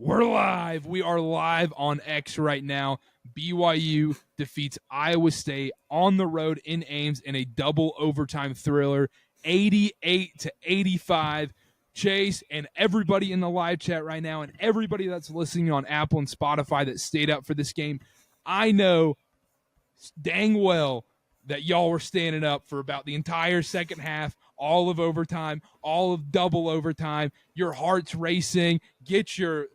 We're live. We are live on X right now. BYU defeats Iowa State on the road in Ames in a double overtime thriller, 88-85. Chase and everybody in the live chat right now and everybody that's listening on Apple and Spotify that stayed up for this game, I know dang well that y'all were standing up for about the entire second half, all of overtime, all of double overtime. Your heart's racing. Get your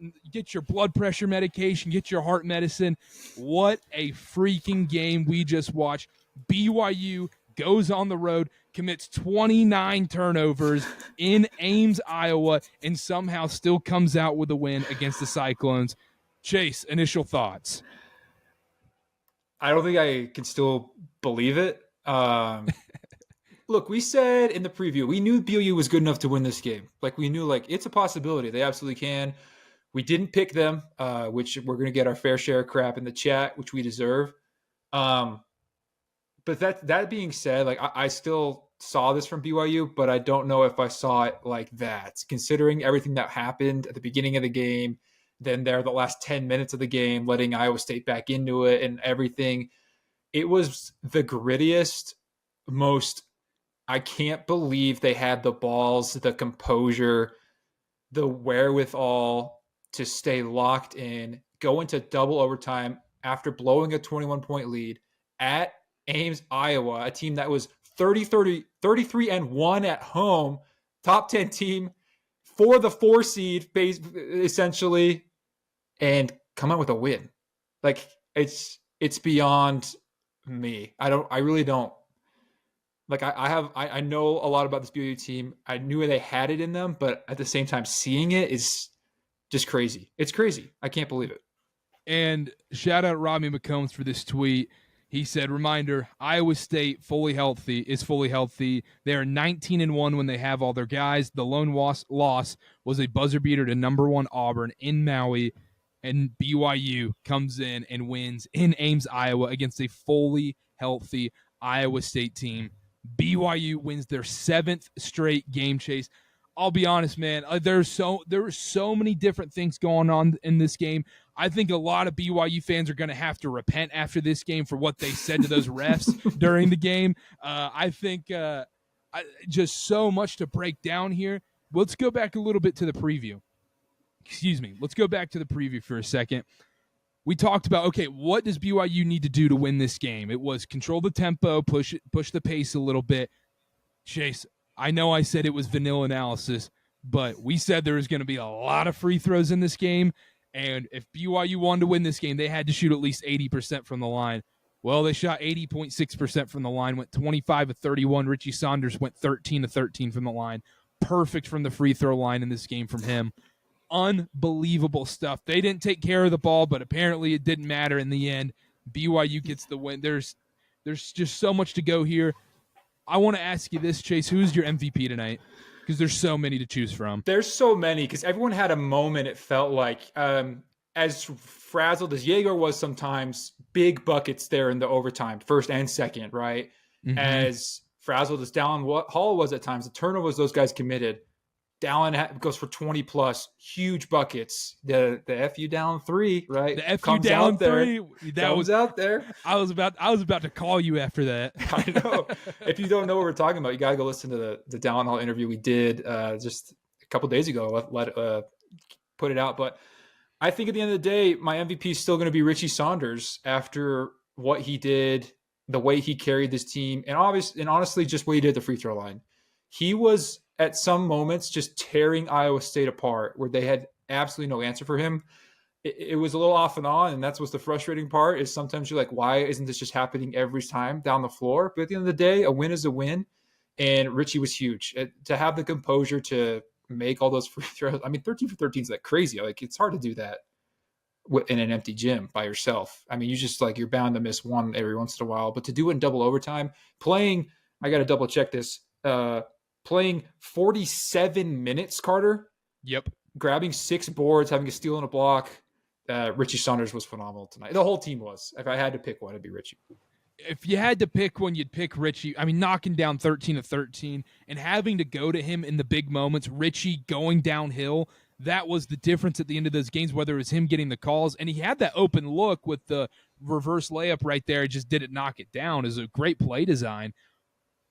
blood pressure medication. Get your heart medicine. What a freaking game we just watched. BYU goes on the road, commits 29 turnovers in Ames, Iowa, and somehow still comes out with a win against the Cyclones. Chase, initial thoughts? I don't think I can still believe it. Look, we said in the preview, we knew BYU was good enough to win this game. Like, we knew, like, it's a possibility. They absolutely can. We didn't pick them, which we're going to get our fair share of crap in the chat, which we deserve. But that being said, like, I still saw this from BYU, but I don't know if I saw it like that. Considering everything that happened at the beginning of the game, then the last 10 minutes of the game, letting Iowa State back into it and everything. It was the grittiest, most, I can't believe they had the balls, the composure, the wherewithal to stay locked in, go into double overtime after blowing a 21-point lead at Ames, Iowa, a team that was 33-1 at home, top 10 team for the 4 seed, essentially, and come out with a win. Like, it's beyond me. I really don't. Like, I know a lot about this BYU team. I knew they had it in them, but at the same time, seeing it is just crazy. It's crazy. I can't believe it. And shout out Robbie McCombs for this tweet. He said, reminder, Iowa State is fully healthy. They are 19-1 when they have all their guys. The lone loss was a buzzer beater to number 1 Auburn in Maui, and BYU comes in and wins in Ames, Iowa against a fully healthy Iowa State team. BYU wins their 7th straight game, Chase. I'll be honest, man. There were so many different things going on in this game. I think a lot of BYU fans are going to have to repent after this game for what they said to those refs during the game. I think just so much to break down here. Let's go back a little bit to the preview. Excuse me. Let's go back to the preview for a second. We talked about, okay, what does BYU need to do to win this game? It was control the tempo, push the pace a little bit. Chase, I know I said it was vanilla analysis, but we said there was going to be a lot of free throws in this game, and if BYU wanted to win this game, they had to shoot at least 80% from the line. Well, they shot 80.6% from the line, went 25 of 31. Richie Saunders went 13 of 13 from the line. Perfect from the free throw line in this game from him. Unbelievable stuff. They didn't take care of the ball, but apparently it didn't matter in the end. BYU gets the win. There's just so much to go here. I want to ask you this, Chase. Who's your MVP tonight? Because there's so many to choose from. There's so many, because everyone had a moment, it felt like. As frazzled as Jaeger was sometimes, big buckets there in the overtime, first and second, right? Mm-hmm. As frazzled as Dallin Hall was at times, the turnovers those guys committed. Dallin goes for 20-plus, huge buckets. The FU down 3, right? The FU down 3. That was out there. I was about to call you after that. I know. If you don't know what we're talking about, you got to go listen to the Dallin Hall interview we did just a couple days ago. Put it out. But I think at the end of the day, my MVP is still going to be Richie Saunders after what he did, the way he carried this team, and honestly, just what he did at the free throw line. He was at some moments just tearing Iowa State apart where they had absolutely no answer for him. It was a little off and on, and that's what's the frustrating part is sometimes you're like, why isn't this just happening every time down the floor? But at the end of the day, a win is a win, and Richie was huge. To have the composure to make all those free throws. I mean, 13 for 13 is like crazy. Like, it's hard to do that in an empty gym by yourself. I mean, you just you're bound to miss one every once in a while, but to do it in double overtime, I got to double check this, playing 47 minutes, Karter. Yep. Grabbing 6 boards, having a steal and a block. Richie Saunders was phenomenal tonight. The whole team was. If I had to pick one, it'd be Richie. If you had to pick one, you'd pick Richie. I mean, knocking down 13 of 13 and having to go to him in the big moments, Richie going downhill. that was the difference at the end of those games, whether it was him getting the calls. And he had that open look with the reverse layup right there. It just didn't knock it down. It was a great play design.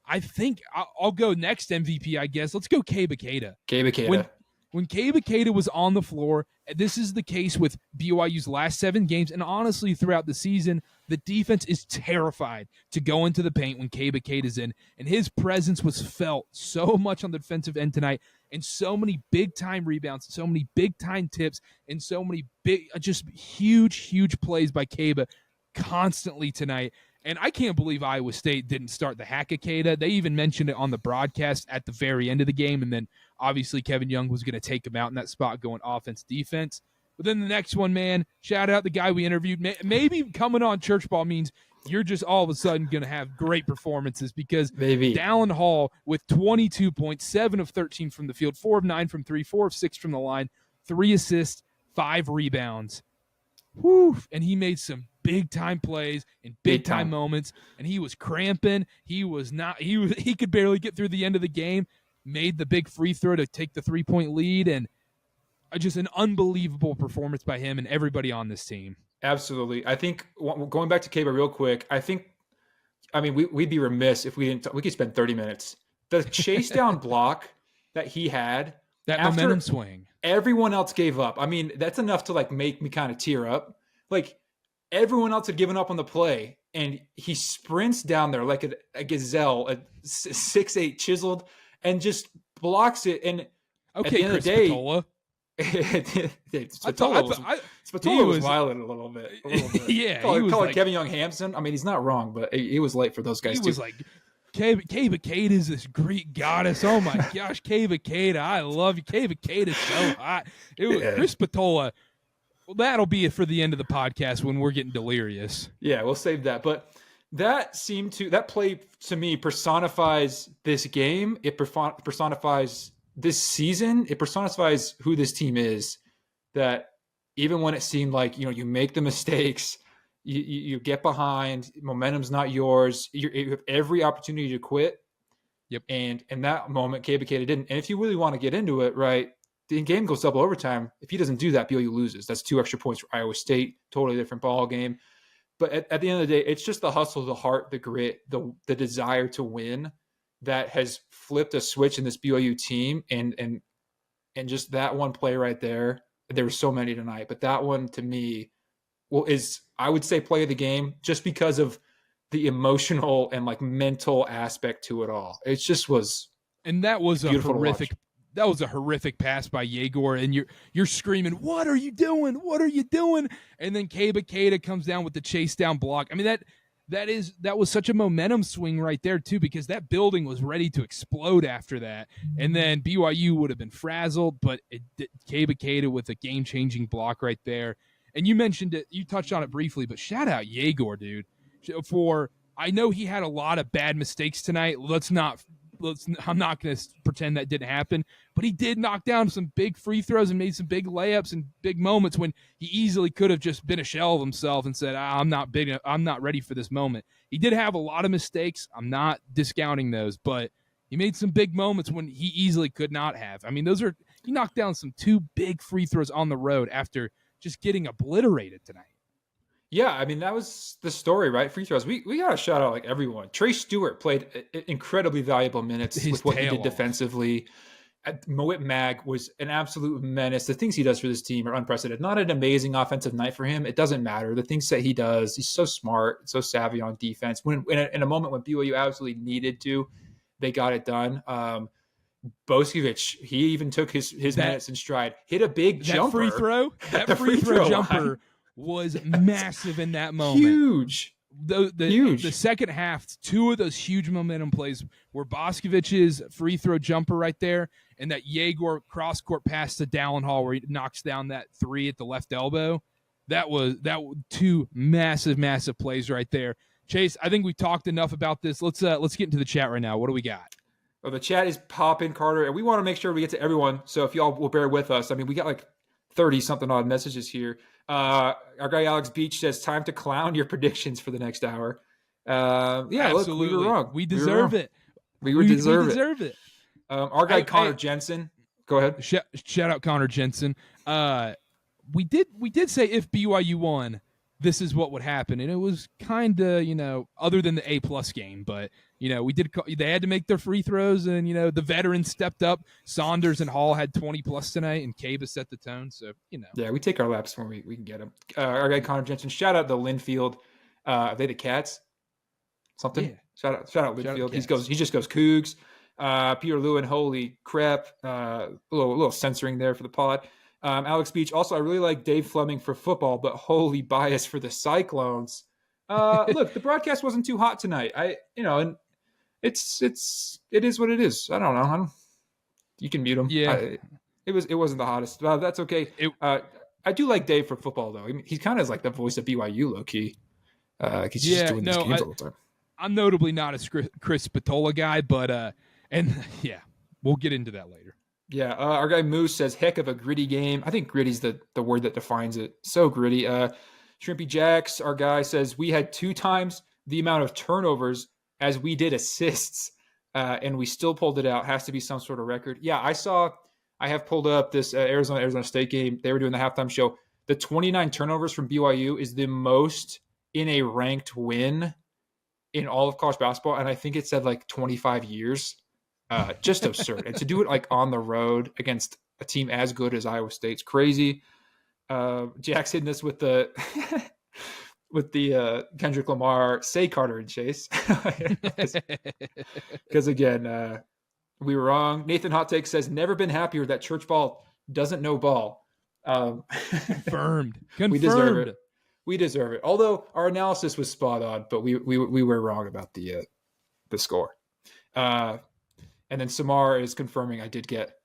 I think I'll go next MVP, I guess. Let's go Kay Bakeda. Kay Bakeda. When Kay Bakeda was on the floor, this is the case with BYU's last 7 games, and honestly throughout the season, the defense is terrified to go into the paint when Kay Bakeda's in, and his presence was felt so much on the defensive end tonight, and so many big-time rebounds, so many big-time tips, and so many just huge plays by Kaba constantly tonight. And I can't believe Iowa State didn't start the hack of Kata. They even mentioned it on the broadcast at the very end of the game, and then obviously Kevin Young was going to take him out in that spot going offense-defense. But then the next one, man, shout out the guy we interviewed. Maybe coming on Church Ball means you're just all of a sudden going to have great performances because Dallin Hall with 22 points, 7 of 13 from the field, 4 of 9 from 3, 4 of 6 from the line, 3 assists, 5 rebounds. Whew. And he made some big-time plays in big-time moments, and he was cramping. He could barely get through the end of the game, made the big free throw to take the 3-point lead, and just an unbelievable performance by him and everybody on this team. Absolutely. I think going back to Kaba real quick, we'd be remiss if we could spend 30 minutes. The chase down block that he had, that momentum swing, everyone else gave up. I mean, that's enough to make me kind of tear up. Everyone else had given up on the play, and he sprints down there like a gazelle, a 6'8" chiseled, and just blocks it. And at the end of the day, Spatola was violent a little bit. Yeah, call it Kevin Young Hampson. I mean, he's not wrong, but he was late for those guys too. He was like, Kay Bakeda is this Greek goddess. Oh my gosh, Kay Bakeda, I love you. Kay Bakeda is so hot. It was Chris Spatola. Well, that'll be it for the end of the podcast when we're getting delirious. Yeah, we'll save that. But that play to me personifies this game. It personifies this season. It personifies who this team is. That even when it seemed like, you make the mistakes, you get behind, momentum's not yours. You have every opportunity to quit. Yep. And in that moment, Kay Bakeda didn't. And if you really want to get into it, right, the game goes double overtime. If he doesn't do that, BYU loses. That's 2 extra points for Iowa State. Totally different ball game. But at the end of the day, it's just the hustle, the heart, the grit, the desire to win that has flipped a switch in this BYU team. And just that one play right there. There were so many tonight, but that one to me is, I would say, play of the game just because of the emotional and mental aspect to it all. It just was. And that was a horrific pass by Yegor, and you're screaming, "What are you doing? What are you doing?" And then Kay Bakeda comes down with the chase down block. I mean, that was such a momentum swing right there too, because that building was ready to explode after that, and then BYU would have been frazzled, but Kay Bakeda with a game-changing block right there. And you mentioned it, you touched on it briefly, but shout out Yegor, dude. I know he had a lot of bad mistakes tonight. I'm not going to pretend that didn't happen, but he did knock down some big free throws and made some big layups and big moments when he easily could have just been a shell of himself and said, I'm not ready for this moment. He did have a lot of mistakes. I'm not discounting those, but he made some big moments when he easily could not have. I mean, he knocked down some 2 big free throws on the road after just getting obliterated tonight. Yeah, I mean, that was the story, right? Free throws. We got to shout out everyone. Trey Stewart played incredibly valuable minutes with what he did defensively. Moet Mag was an absolute menace. The things he does for this team are unprecedented. Not an amazing offensive night for him. It doesn't matter. The things that he does, he's so smart, so savvy on defense. In a moment when BYU absolutely needed to, they got it done. Boskiewicz, he even took his minutes in stride. Hit a big jumper. That free throw jumper was massive in that moment. Huge. The second half, 2 of those huge momentum plays were Boskiewicz's free throw jumper right there, and that Yegor cross-court pass to Dallin Hall where he knocks down that 3 at the left elbow. That was 2 massive plays right there. Chase, I think we talked enough about this. Let's get into the chat right now. What do we got? Well, the chat is popping, Carter, and we want to make sure we get to everyone. So if y'all will bear with us, I mean, we got 30-something odd messages here. Our guy Alex Beach says, time to clown your predictions for the next hour. Yeah, absolutely. Look, we were wrong. We deserve it. We deserve it. Our guy Connor Jensen, Go ahead. Shout out Connor Jensen. We did say if BYU won, this is what would happen, and it was kind of other than the A+ game, but they had to make their free throws, and the veterans stepped up. Saunders and Hall had 20+ tonight, and Kaba set the tone. So yeah, we take our laps when we can get them. Our guy Connor Jensen. Shout out to Linfield. Are they the Cats? Something. Yeah. Shout out Linfield. He just goes Cougs. Peter Lewin, holy crap. A little censoring there for the pod. Alex Beach. Also, I really like Dave Fleming for football, but holy bias for the Cyclones. Look, the broadcast wasn't too hot tonight. And it is what it is. I don't know. You can mute him. Yeah. It wasn't the hottest. That's okay. I do like Dave for football though. I mean, he's kind of like the voice of BYU low key. He's just doing these games all the time. I'm notably not a Chris Spatola guy, but we'll get into that later. Yeah, our guy Moose says, heck of a gritty game. I think gritty's the word that defines it. So gritty. Shrimpy Jacks, our guy, says, we had 2 times the amount of turnovers as we did assists, and we still pulled it out. Has to be some sort of record. Yeah, I have pulled up this Arizona State game. They were doing the halftime show. The 29 turnovers from BYU is the most in a ranked win in all of college basketball, and I think it said like 25 years. Just absurd. And to do it like on the road against a team as good as Iowa State's crazy. Jack's hitting this with the Kendrick Lamar, say Karter and Chase. Because again, we were wrong. Nathan Hot Take says, never been happier that church ball doesn't know ball. Confirmed. We deserve it. Although our analysis was spot on, but we were wrong about the score. And then Samar is confirming I did get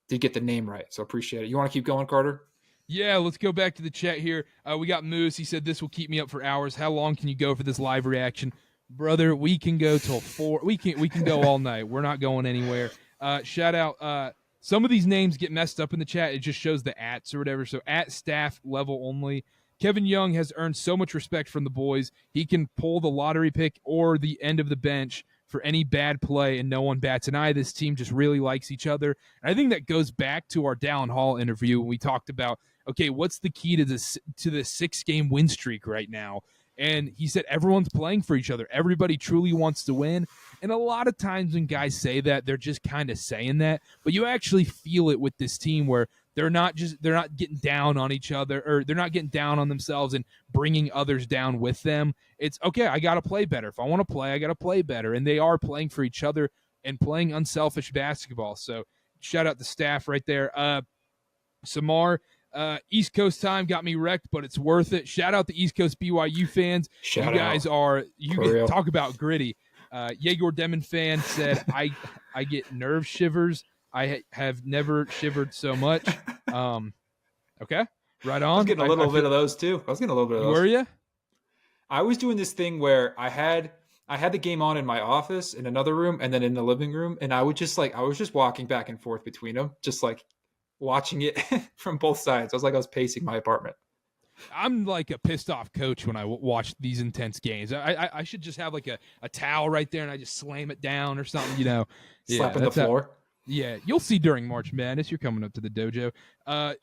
the name right. So appreciate it. You want to keep going, Karter? Yeah, let's go back to the chat here. We got Moose. He said this will keep me up for hours. How long can you go for this live reaction? Brother, we can go till 4. We can go all night. We're not going anywhere. Shout out. Some of these names get messed up in the chat. It just shows the ats or whatever. So at staff level only. Kevin Young has earned so much respect from the boys. He can pull the lottery pick or the end of the bench for any bad play, and no one bats an eye. This team just really likes each other. And I think that goes back to our Dallin Hall interview when we talked about, okay, what's the key to the 6-game win streak right now? And he said everyone's playing for each other. Everybody truly wants to win. And a lot of times when guys say that, they're just kind of saying that. But you actually feel it with this team where they're not getting down on each other, or they're not getting down on themselves and bringing others down with them. It's, okay, I got to play better. If I want to play, I got to play better. And they are playing for each other and playing unselfish basketball. So shout out the staff right there. Samar, East Coast time got me wrecked, but it's worth it. Shout out the East Coast BYU fans. You guys talk about gritty. Yegor Demon fan said, I get nerve shivers. I have never shivered so much. Okay, right on. I was getting a little bit of those too. I was getting a little bit of those. Were you? I was doing this thing where I had the game on in my office, in another room, and then in the living room, and I was just walking back and forth between them, just like watching it from both sides. I was pacing my apartment. I'm like a pissed off coach when I watch these intense games. I should just have like a towel right there and I just slam it down or something, Slapping the floor. Yeah, you'll see during March Madness. You're coming up to the dojo.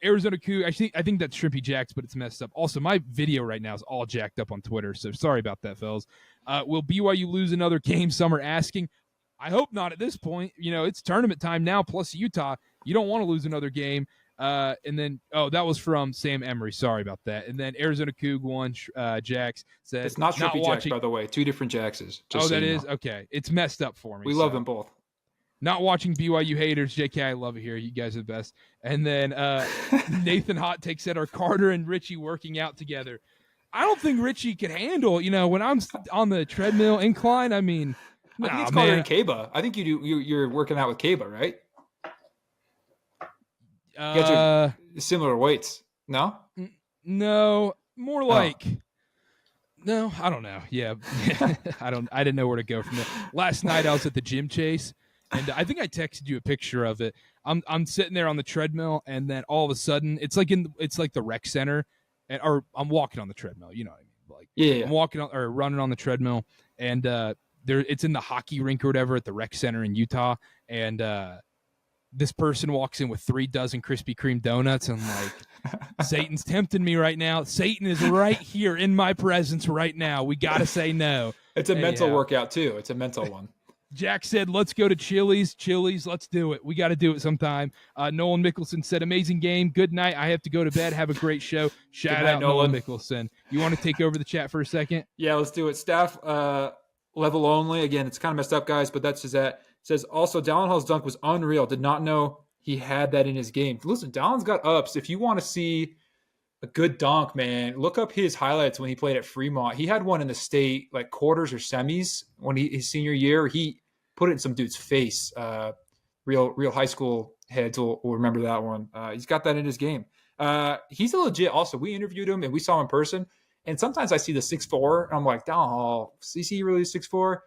Arizona Coug. I think that's Shrimpy Jacks, but it's messed up. Also, my video right now is all jacked up on Twitter, so sorry about that, fellas. Will BYU lose another game? Some are asking. I hope not at this point. It's tournament time now, plus Utah. You don't want to lose another game. And then, that was from Sam Emery. Sorry about that. And then Arizona Coug won. Jacks said it's not Shrimpy Jacks, by the way. 2 different Jackses. That is okay. It's messed up for me. We love them both. Not watching BYU haters. JK, I love it here. You guys are the best. And then Nathan Hot Take said, are Karter and Richie working out together? I don't think Richie can handle, when I'm on the treadmill incline. I mean, I think it's Karter and Kaba. I think you're working out with Kaba, right? You guys are similar weights. No? No, more like no, I don't know. Yeah. I didn't know where to go from there. Last night I was at the gym, Chase. And I think I texted you a picture of it. I'm sitting there on the treadmill, and then all of a sudden, it's like the rec center, or I'm walking on the treadmill. You know what I mean? Yeah. I'm walking on, or running on the treadmill, and it's in the hockey rink or whatever at the rec center in Utah, and this person walks in with 3 dozen Krispy Kreme donuts and like, Satan's tempting me right now. Satan is right here in my presence right now. We got to say no. It's a mental workout too. It's a mental one. Jack said, let's go to Chili's. Let's do it. We got to do it sometime. Nolan Mickelson said, amazing game. Good night. I have to go to bed. Have a great show. Shout out Nolan Mickelson. You want to take over the chat for a second? Yeah, let's do it. Staff level only. Again, it's kind of messed up, guys, but that's just that. It says, also, Dallin Hall's dunk was unreal. Did not know he had that in his game. Listen, Dallin's got ups. If you want to see a good dunk, man, look up his highlights when he played at Fremont. He had one in the state, like quarters or semis when his senior year. He put it in some dude's face. Real high school heads will remember that one. He's got that in his game. He's a legit also. We interviewed him and we saw him in person. And sometimes I see the 6'4", and I'm like, Dallin Hall, is he really 6'4"?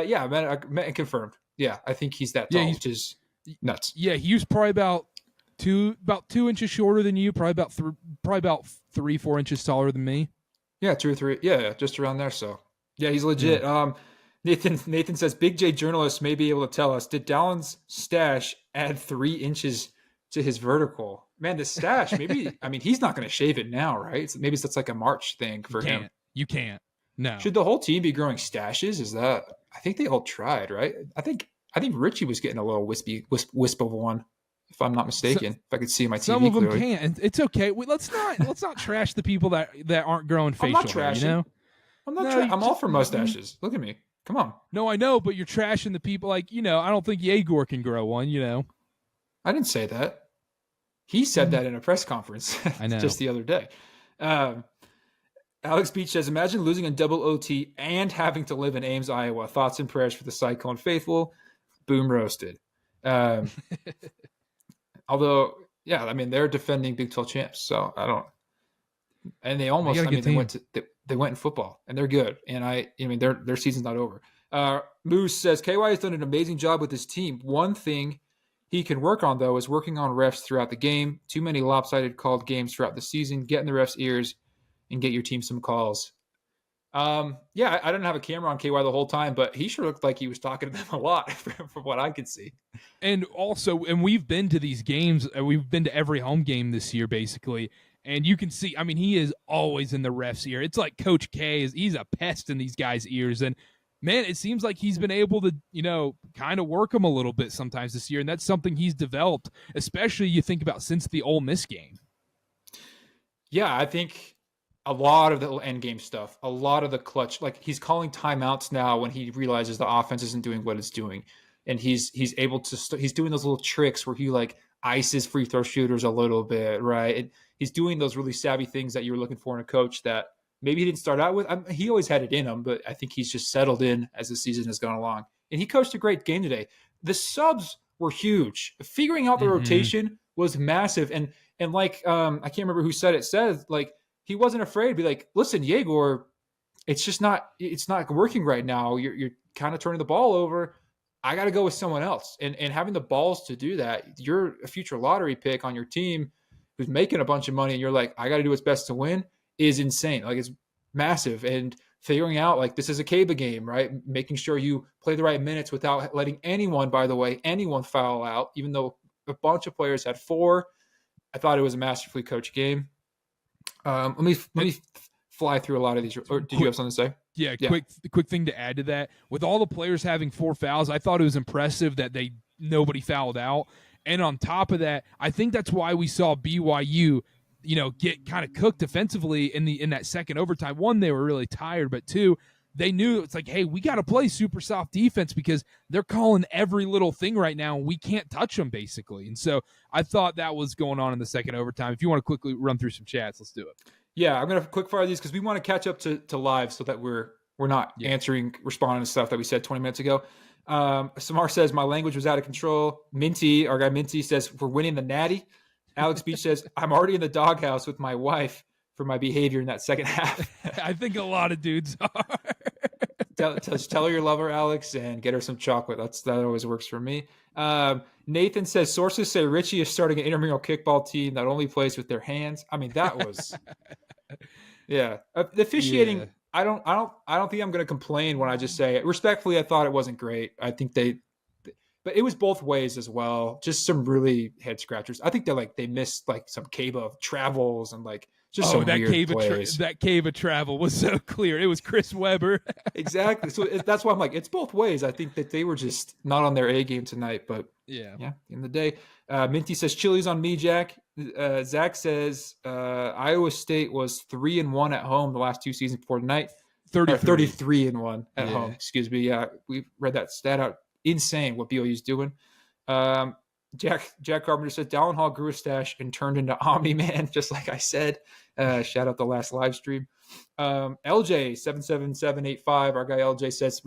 Yeah, man, confirmed. Yeah, I think he's that tall, which is nuts. Yeah, he was probably about 2 inches shorter than you, probably about 3-4 inches taller than me. Yeah, 2 or 3. Yeah, just around there. So yeah, he's legit. Yeah. Nathan says, Big J journalists may be able to tell us, did Dallin's stash add 3 inches to his vertical? Man, the stash, maybe, I mean, he's not going to shave it now, right? Maybe that's like a March thing for him. You can't. No. Should the whole team be growing stashes? Is that, I think they all tried, right? I think Richie was getting a little wisp of one, if I'm not mistaken. If I could see my TV some of them clearly. can't. It's okay. Let's not trash the people that aren't growing facial I'm not hair, trashing. you know? I'm all for mustaches. Look at me. Come on. No, I know, but you're trashing the people like, I don't think Yegor can grow one, I didn't say that. He said that in a press conference I know. just the other day. Alex Beach says, imagine losing in double OT and having to live in Ames, Iowa. Thoughts and prayers for the Cyclone faithful. Boom roasted. Although, yeah, I mean, they're defending Big 12 champs, so I don't. And they almost, they went in football, and they're good. And their season's not over. Moose says, KY has done an amazing job with his team. One thing he can work on, though, is working on refs throughout the game. Too many lopsided called games throughout the season. Get in the refs' ears and get your team some calls. Yeah, I didn't have a camera on KY the whole time, but he sure looked like he was talking to them a lot from what I could see. And we've been to these games. We've been to every home game this year, basically. And you can see, I mean, he is always in the ref's ear. It's like Coach K he's a pest in these guys' ears. And man, it seems like he's been able to, kind of work them a little bit sometimes this year. And that's something he's developed, especially you think about since the Ole Miss game. Yeah, I think a lot of the end game stuff, a lot of the clutch, like he's calling timeouts now when he realizes the offense isn't doing what it's doing. And he's able to, he's doing those little tricks where he like ices free throw shooters a little bit, right? And he's doing those really savvy things that you were looking for in a coach that maybe he didn't start out with. He always had it in him, but I think he's just settled in as the season has gone along. And he coached a great game today. The subs were huge. Figuring out the rotation was massive. And like, I can't remember who said like, he wasn't afraid to be like, listen, Yegor, it's not working right now. You're kind of turning the ball over. I got to go with someone else. And having the balls to do that, you're a future lottery pick on your team who's making a bunch of money. And you're like, I got to do what's best to win is insane. Like it's massive. And figuring out like, this is a Caba game, right? Making sure you play the right minutes without letting anyone foul out, even though a bunch of players had 4. I thought it was a masterfully coached game. Let me fly through a lot of these. Or did you have something to say? Yeah. Quick thing to add to that. With all the players having 4 fouls, I thought it was impressive that nobody fouled out. And on top of that, I think that's why we saw BYU, get kind of cooked defensively in that second overtime. 1, they were really tired, but 2, they knew it's like, hey, we got to play super soft defense because they're calling every little thing right now. And we can't touch them basically. And so I thought that was going on in the second overtime. If you want to quickly run through some chats, let's do it. Yeah, I'm going to quick fire these because we want to catch up to live so that we're not responding to stuff that we said 20 minutes ago. Samar says, my language was out of control. Our guy Minty says, we're winning the Natty. Alex Beach says, I'm already in the doghouse with my wife for my behavior in that second half. I think a lot of dudes are. Tell her you love her, Alex, and get her some chocolate. That always works for me. Nathan says, sources say Richie is starting an intramural kickball team that only plays with their hands. I mean, that was, yeah. The officiating, yeah. I don't think I'm going to complain when I just say it. Respectfully, I thought it wasn't great. I think but But it was both ways as well. Just some really head scratchers. I think they missed like some Cava travels and like just some weird plays. That Cava travel was so clear. It was Chris Webber. Exactly. So that's why I'm like, it's both ways. I think that they were just not on their A game tonight. But yeah, in the day. Minty says Chili's on me, Jack. Zach says Iowa State was 3-1 at home the last 2 seasons before tonight. 33-1 at home. Excuse me. Yeah, we read that stat out. Insane what BYU's doing. Jack Carpenter says Dallin Hall grew a stash and turned into Omni Man, just like I said. Shout out the last live stream. LJ77785, our guy LJ says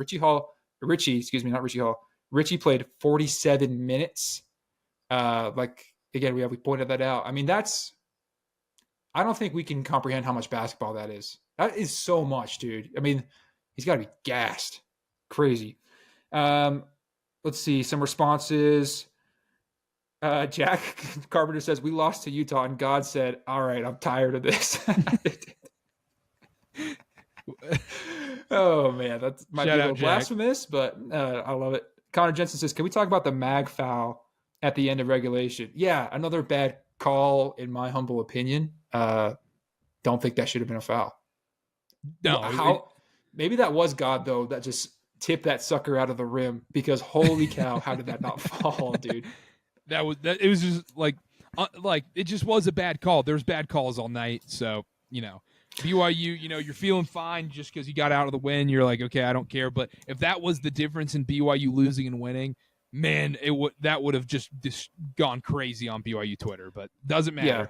Richie played 47 minutes. Again, we pointed that out. I mean, I don't think we can comprehend how much basketball that is. That is so much, dude. I mean, he's got to be gassed. Crazy. Let's see some responses. Jack Carpenter says, we lost to Utah, and God said, all right, I'm tired of this. Oh, man. That might be a little blasphemous, but I love it. Connor Jensen says, can we talk about the mag foul at the end of regulation? Yeah, another bad call, in my humble opinion. Don't think that should have been a foul. No. Maybe that was God, though, that just tipped that sucker out of the rim, because holy cow, how did that not fall, dude? It was just like it just was a bad call. There's bad calls all night. So, BYU, you're feeling fine just because you got out of the win. You're like, okay, I don't care. But if that was the difference in BYU losing and winning, man, that would have just gone crazy on BYU Twitter. But doesn't matter. Yeah,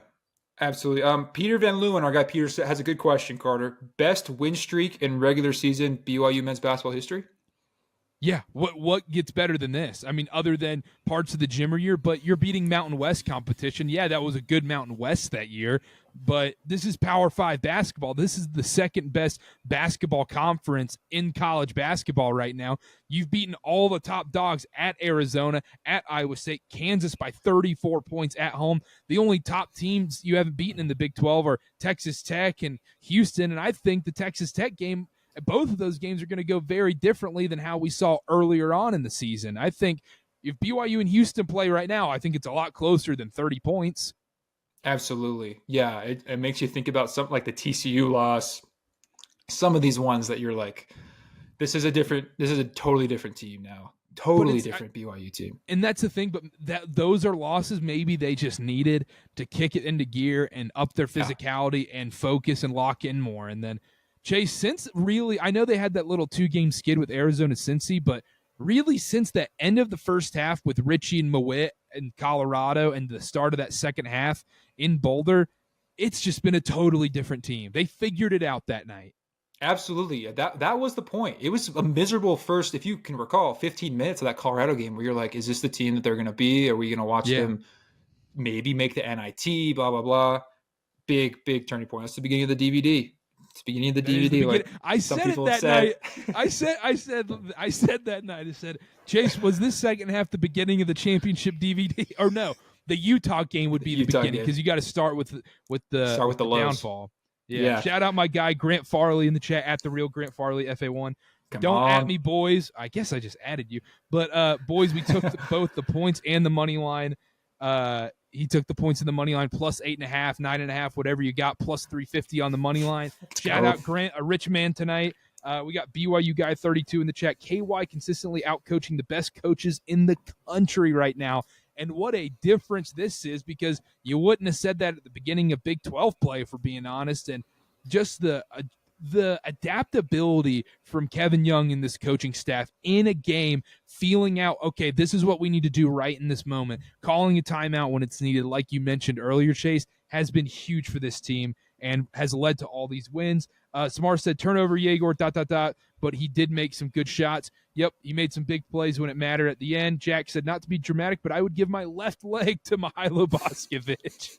absolutely. Peter Van Leeuwen, our guy Peter, has a good question, Carter. Best win streak in regular season BYU men's basketball history? Yeah, what gets better than this? I mean, other than parts of the Jimmer year, but you're beating Mountain West competition. Yeah, that was a good Mountain West that year, but this is Power 5 basketball. This is the second best basketball conference in college basketball right now. You've beaten all the top dogs at Arizona, at Iowa State, Kansas by 34 points at home. The only top teams you haven't beaten in the Big 12 are Texas Tech and Houston, and I think the Texas Tech game, both of those games are going to go very differently than how we saw earlier on in the season. I think if BYU and Houston play right now, I think it's a lot closer than 30 points. Absolutely. Yeah, it makes you think about something like the TCU loss, some of these ones that you're like, this is a totally different team now. Totally different BYU team. And that's the thing, but those are losses maybe they just needed to kick it into gear and up their physicality and focus and lock in more. And then Chase, since really, I know they had that little 2-game skid with Arizona Cincy, but really since the end of the first half with Richie and Mowat in Colorado and the start of that second half in Boulder, it's just been a totally different team. They figured it out that night. Absolutely. That was the point. It was a miserable first, if you can recall, 15 minutes of that Colorado game where you're like, is this the team that they're going to be? Are we going to watch them maybe make the NIT, blah, blah, blah. Big turning point. That's the beginning of the DVD. It's the beginning of the DVD. I said it that night. I said that night. I said, Chase, was this second half the beginning of the championship DVD? Or no, the Utah game would be the beginning because you got to start with the downfall. Yeah. Shout out my guy Grant Farley in the chat at the real Grant Farley FA1. Don't at me, boys. I guess I just added you, but boys, we took both the points and the money line. He took the points in the money line plus 8.5, 9.5, whatever you got, plus 350 on the money line. Shout out Grant, a rich man tonight. We got BYU guy 32 in the chat. KY consistently out coaching the best coaches in the country right now. And what a difference this is, because you wouldn't have said that at the beginning of Big 12 play, if we're being honest. And just the adaptability from Kevin Young and this coaching staff in a game, feeling out, okay, this is what we need to do right in this moment, calling a timeout when it's needed, like you mentioned earlier, Chase, has been huge for this team and has led to all these wins. Samar said turnover Yegor, ... but he did make some good shots. Yep, he made some big plays when it mattered at the end. Jack said not to be dramatic, but I would give my left leg to Mihailo Boskovic.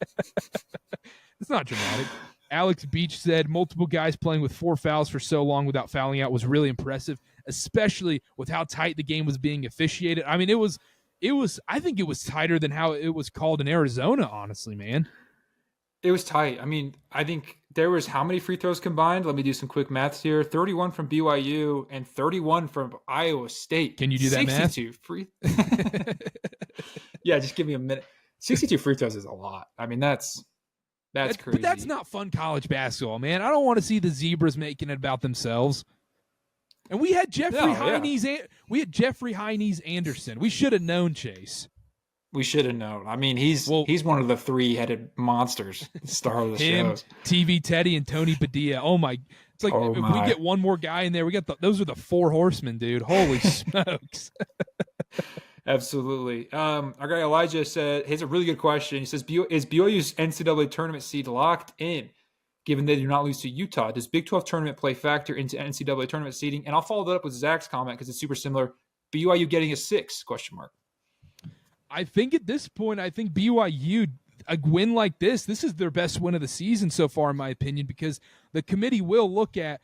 It's not dramatic. Alex Beach said multiple guys playing with 4 fouls for so long without fouling out was really impressive, especially with how tight the game was being officiated. I mean, it was. I think it was tighter than how it was called in Arizona, honestly, man. It was tight. I mean, I think there was how many free throws combined? Let me do some quick maths here. 31 from BYU and 31 from Iowa State. Can you do that math? 62 free. Yeah, just give me a minute. 62 free throws is a lot. I mean, that's crazy. But that's not fun college basketball, man. I don't want to see the Zebras making it about themselves. And we had Jeffrey Heinies Anderson. We should have known, Chase. We should have known. I mean, he's one of the three-headed monsters, star of the show. TV Teddy and Tony Padilla. Oh my! It's like if we get one more guy in there, we got those are the four horsemen, dude. Holy smokes! Absolutely. Our guy Elijah said, "Here's a really good question." He says, "Is BYU's NCAA tournament seed locked in, given they do not lose to Utah? Does Big 12 tournament play factor into NCAA tournament seeding?" And I'll follow that up with Zach's comment because it's super similar. BYU getting a 6? ? I think at this point, BYU, a win like this is their best win of the season so far, in my opinion, because the committee will look at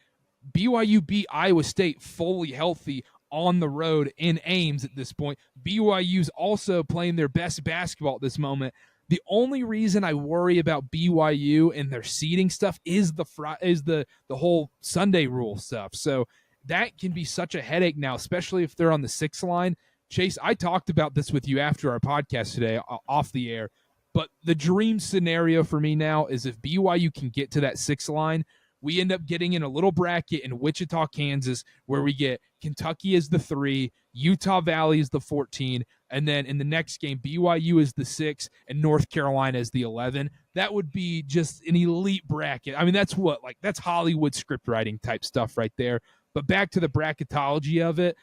BYU beat Iowa State fully healthy on the road in Ames at this point. BYU's also playing their best basketball at this moment. The only reason I worry about BYU and their seeding stuff is the whole Sunday rule stuff. So that can be such a headache now, especially if they're on the 6 line. Chase, I talked about this with you after our podcast today off the air, but the dream scenario for me now is if BYU can get to that 6 line, we end up getting in a little bracket in Wichita, Kansas, where we get Kentucky as the 3, Utah Valley is the 14, and then in the next game, BYU is the 6 and North Carolina is the 11. That would be just an elite bracket. I mean, that's Hollywood script writing type stuff right there. But back to the bracketology of it,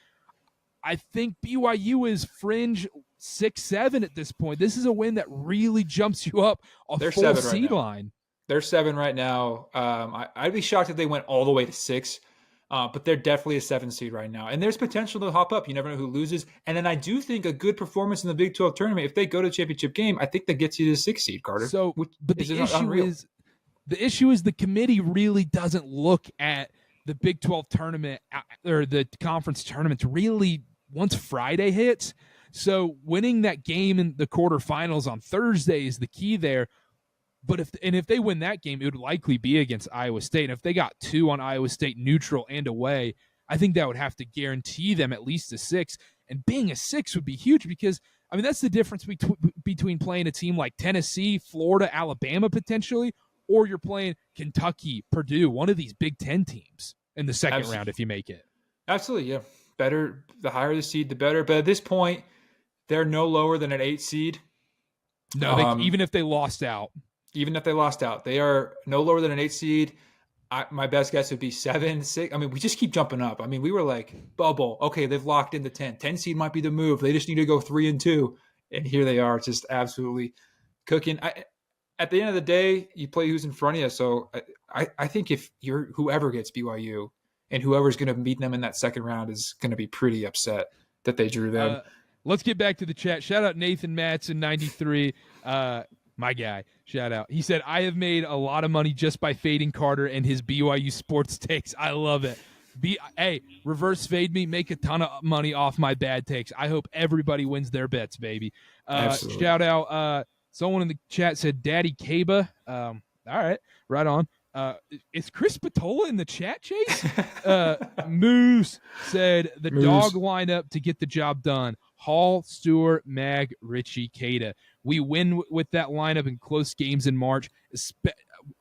I think BYU is fringe 6-7 at this point. This is a win that really jumps you up a full seed line. They're 7 right now. I'd be shocked if they went all the way to 6, but they're definitely a 7 seed right now. And there's potential to hop up. You never know who loses. And then I do think a good performance in the Big 12 tournament, if they go to the championship game, I think that gets you to the 6 seed, Carter. So, but the issue is the committee really doesn't look at the Big 12 tournament or the conference tournaments really once Friday hits. So winning that game in the quarterfinals on Thursday is the key there. But if they win that game, it would likely be against Iowa State. And if they got 2 on Iowa State neutral and away, I think that would have to guarantee them at least a 6. And being a 6 would be huge because, I mean, that's the difference between playing a team like Tennessee, Florida, Alabama potentially, or you're playing Kentucky, Purdue, one of these Big Ten teams in the second round if you make it. Absolutely, yeah. Better, the higher the seed, the better. But at this point, they're no lower than an 8 seed. No, even if they lost out. Even if they lost out, they are no lower than an 8 seed. My best guess would be 7, 6. I mean, we just keep jumping up. I mean, we were like, bubble. Okay, they've locked in the 10. 10 seed might be the move. They just need to go 3-2. And here they are, just absolutely cooking. At the end of the day, you play who's in front of you. So I think if you're whoever gets BYU and whoever's going to beat them in that second round is going to be pretty upset that they drew them. Let's get back to the chat. Shout out Nathan Matson, 93. My guy, shout out. He said, I have made a lot of money just by fading Karter and his BYU sports takes. I love it. Hey, reverse fade me, make a ton of money off my bad takes. I hope everybody wins their bets, baby. Shout out. Someone in the chat said, Daddy Kaba. All right, right on. Is Chris Patola in the chat, Chase? Moose said, dog lineup to get the job done. Hall, Stewart, Mag, Richie, Cada. We win with that lineup in close games in March,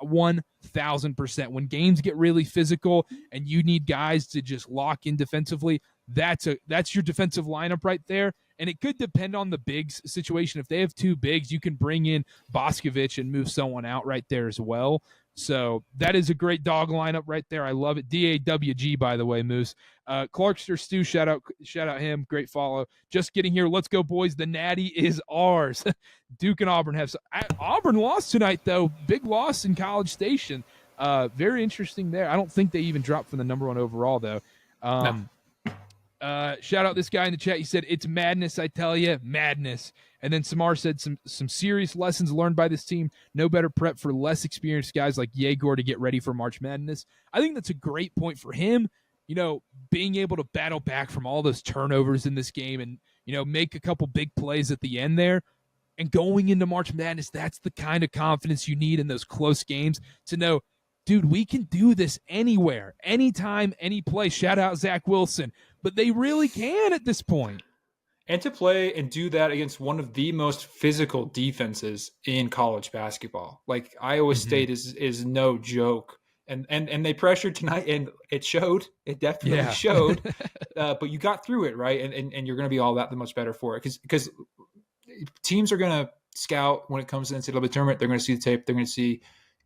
1,000%. When games get really physical and you need guys to just lock in defensively, that's your defensive lineup right there. And it could depend on the bigs situation. If they have 2 bigs, you can bring in Boscovich and move someone out right there as well. So that is a great dog lineup right there. I love it. DAWG, by the way, Moose. Clarkster Stu, shout out him. Great follow. Just getting here. Let's go, boys. The Natty is ours. Duke and Auburn have Auburn lost tonight, though. Big loss in College Station. Very interesting there. I don't think they even dropped from the number 1 overall, though. No. Shout out this guy in the chat. He said, it's madness, I tell you, madness. And then Samar said some serious lessons learned by this team. No better prep for less experienced guys like Yegor to get ready for March Madness. I think that's a great point for him. You know, being able to battle back from all those turnovers in this game and, you know, make a couple big plays at the end there. And going into March Madness, that's the kind of confidence you need in those close games to know, dude, we can do this anywhere, anytime, any place. Shout out Zach Wilson. But they really can at this point. And to play and do that against one of the most physical defenses in college basketball. Like Iowa State is no joke. And they pressured tonight, and it showed. It definitely showed. But you got through it, right? And you're going to be all that much better for it. Because teams are going to scout when it comes to the NCAA tournament. They're going to see the tape. They're going to see,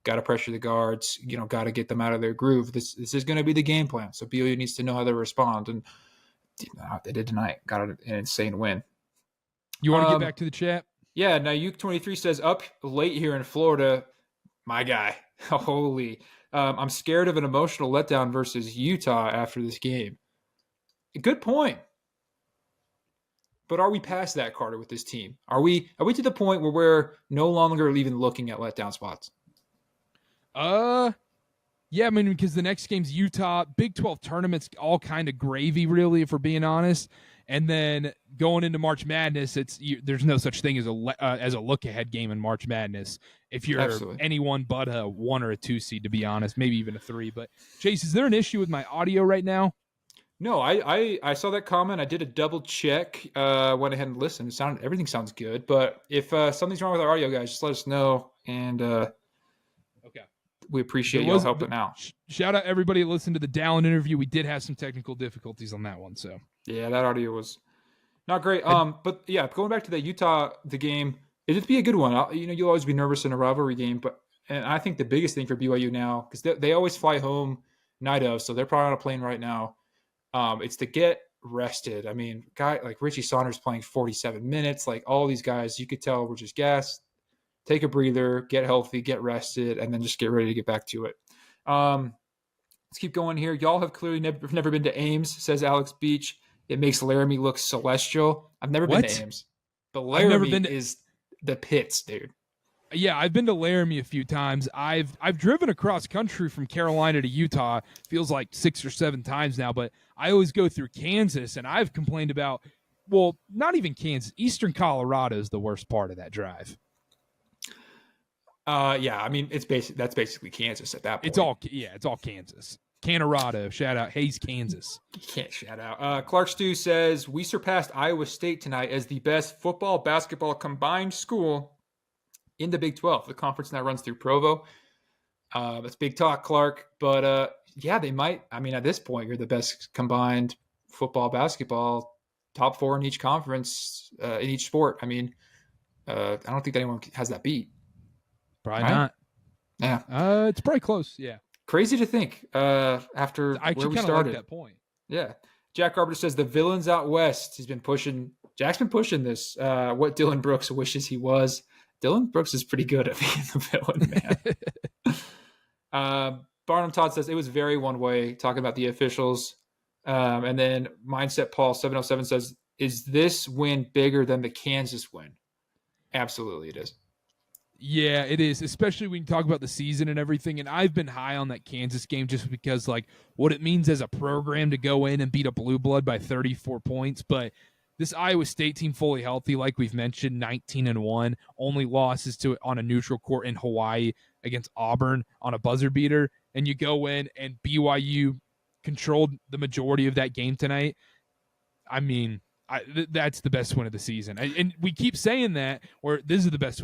got to pressure the guards, got to get them out of their groove. This is going to be the game plan. So BYU needs to know how to respond. And they did tonight. Got an insane win. You want to get back to the chat? Yeah. Now, Uke23 says, up late here in Florida, my guy. Holy. I'm scared of an emotional letdown versus Utah after this game. Good point. But are we past that, Carter, with this team? Are we to the point where we're no longer even looking at letdown spots? Yeah, I mean, because the next game's Utah. Big 12 tournament's all kind of gravy, really, if we're being honest. And then going into March Madness, there's no such thing as a look-ahead game in March Madness. If you're anyone but a 1 or a 2 seed, to be honest, maybe even a 3. But Chase, is there an issue with my audio right now? No, I saw that comment. I did a double check. Went ahead and listened. Everything sounds good. But if something's wrong with our audio, guys, just let us know. And okay, we appreciate y'all helping out. Shout out everybody that listened to the Dallin interview. We did have some technical difficulties on that one. So yeah, that audio was not great. But yeah, going back to the game, it'd be a good one. You'll always be nervous in a rivalry game, and I think the biggest thing for BYU now, because they always fly home night of, so they're probably on a plane right now. It's to get rested. I mean, guy like Richie Saunders playing 47 minutes, like all these guys, you could tell were just gassed. Take a breather, get healthy, get rested, and then just get ready to get back to it. Let's keep going here. Y'all have clearly never been to Ames, says Alex Beach. It makes Laramie look celestial. I've never been to Ames, but Laramie is the pits, dude. Yeah, I've been to Laramie a few times. I've driven across country from Carolina to Utah. Feels like 6 or 7 times now, but I always go through Kansas, and I've complained about, well, not even Kansas. Eastern Colorado is the worst part of that drive. Yeah, I mean, that's basically Kansas at that point. It's all Kansas. Canorado, shout out Hayes, Kansas. You can't shout out. Clark Stew says, we surpassed Iowa State tonight as the best football, basketball combined school in the Big 12, the conference that runs through Provo. That's big talk, Clark. But yeah, they might. I mean, at this point, you're the best combined football, basketball, top 4 in each conference, in each sport. I mean, I don't think that anyone has that beat. Probably not. Yeah. It's probably close. Yeah. Crazy to think after where we started. Like that point. Yeah. Jack Carpenter says the villains out west. Jack's been pushing this. What Dylan Brooks wishes he was. Dylan Brooks is pretty good at being the villain, man. Barnum Todd says it was very one way, talking about the officials. And then Mindset Paul 707 says, is this win bigger than the Kansas win? Absolutely it is. Yeah, it is, especially when you talk about the season and everything. And I've been high on that Kansas game just because, like, what it means as a program to go in and beat a blue blood by 34 points. But this Iowa State team, fully healthy, like we've mentioned, 19-1, only losses to it on a neutral court in Hawaii against Auburn on a buzzer beater. And you go in and BYU controlled the majority of that game tonight. I mean, that's the best win of the season. And we keep saying that, or this is the best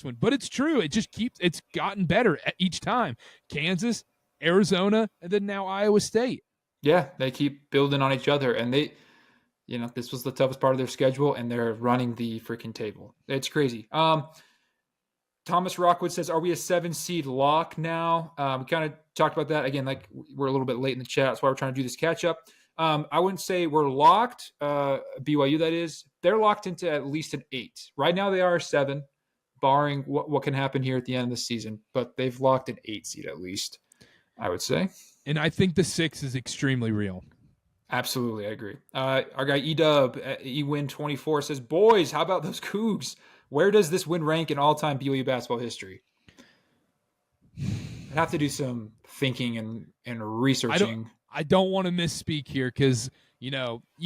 win, but it's true. It's gotten better each time. Kansas, Arizona, and then now Iowa State. Yeah, they keep building on each other, and this was the toughest part of their schedule, and they're running the freaking table. It's crazy. Thomas Rockwood says, are we a 7 seed lock now? We kind of talked about that. Again, like we're a little bit late in the chat. That's why we're trying to do this catch up. I wouldn't say we're locked. BYU, that is. They're locked into at least an 8. Right now they are a 7, barring what can happen here at the end of the season. But they've locked an 8 seed at least, I would say. And I think the 6 is extremely real. Absolutely, I agree. Our guy E-Dub, eWin24 says, boys, how about those Cougs? Where does this win rank in all-time BYU basketball history? I'd have to do some thinking and researching. I don't want to misspeak here because, you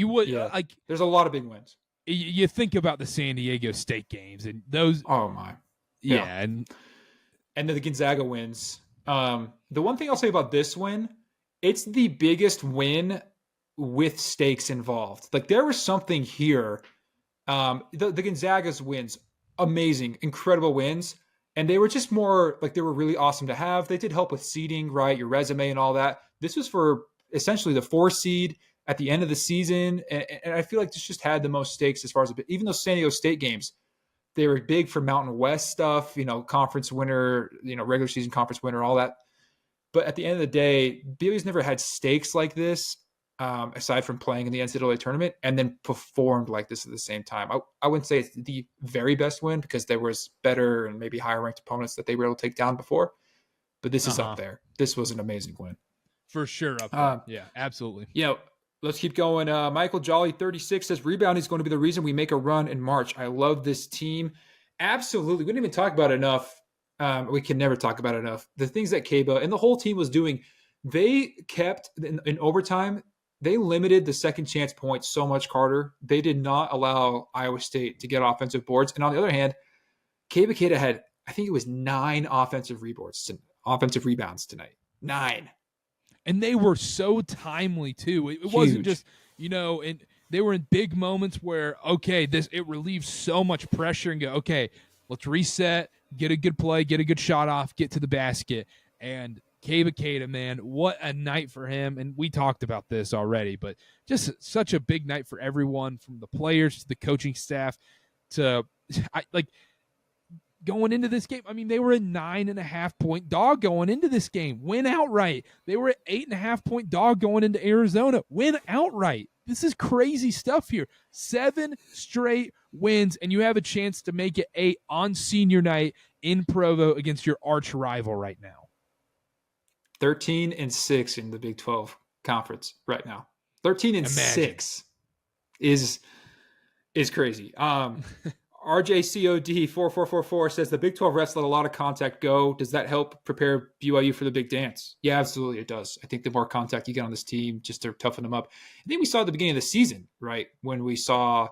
would like. There's a lot of big wins. you think about the San Diego State games and those. Oh my, yeah, and then the Gonzaga wins. The one thing I'll say about this win, it's the biggest win with stakes involved. Like there was something here. The Gonzaga's wins, amazing, incredible wins. And they were just more like they were really awesome to have. They did help with seeding, right? Your resume and all that. This was for essentially the 4 seed at the end of the season. And I feel like this just had the most stakes as far as even those San Diego State games, they were big for Mountain West stuff, conference winner, regular season conference winner, all that. But at the end of the day, BYU's never had stakes like this, aside from playing in the NCAA tournament, and then performed like this at the same time. I wouldn't say it's the very best win because there was better and maybe higher ranked opponents that they were able to take down before. But this is up there. This was an amazing win. For sure up there. Yeah, absolutely. Let's keep going. Michael Jolly 36 says rebounding is going to be the reason we make a run in March. I love this team. Absolutely. We didn't even talk about it enough. We can never talk about it enough. The things that Kaba and the whole team was doing, they kept in overtime. They limited the second chance points so much, Carter. They did not allow Iowa State to get offensive boards. And on the other hand, Kaba Keita had, I think it was 9 offensive rebounds tonight. 9. And they were so timely too. It wasn't just, and they were in big moments where, it relieves so much pressure and go, okay, let's reset, get a good play, get a good shot off, get to the basket. And Kaba Keita, man, what a night for him. And we talked about this already, but just such a big night for everyone, from the players to the coaching staff to going into this game. I mean, they were a 9.5-point dog going into this game, win outright. They were an 8.5-point dog going into Arizona, win outright. This is crazy stuff here. 7 straight wins, and you have a chance to make it 8 on senior night in Provo against your arch rival right now. 13-6 in the Big 12 conference right now. 13-6 is crazy. RJCOD 4444 says the Big 12 refs let a lot of contact go. Does that help prepare BYU for the big dance? Yeah, absolutely it does. I think the more contact you get on this team, just to toughen them up. I think we saw at the beginning of the season, right, when we saw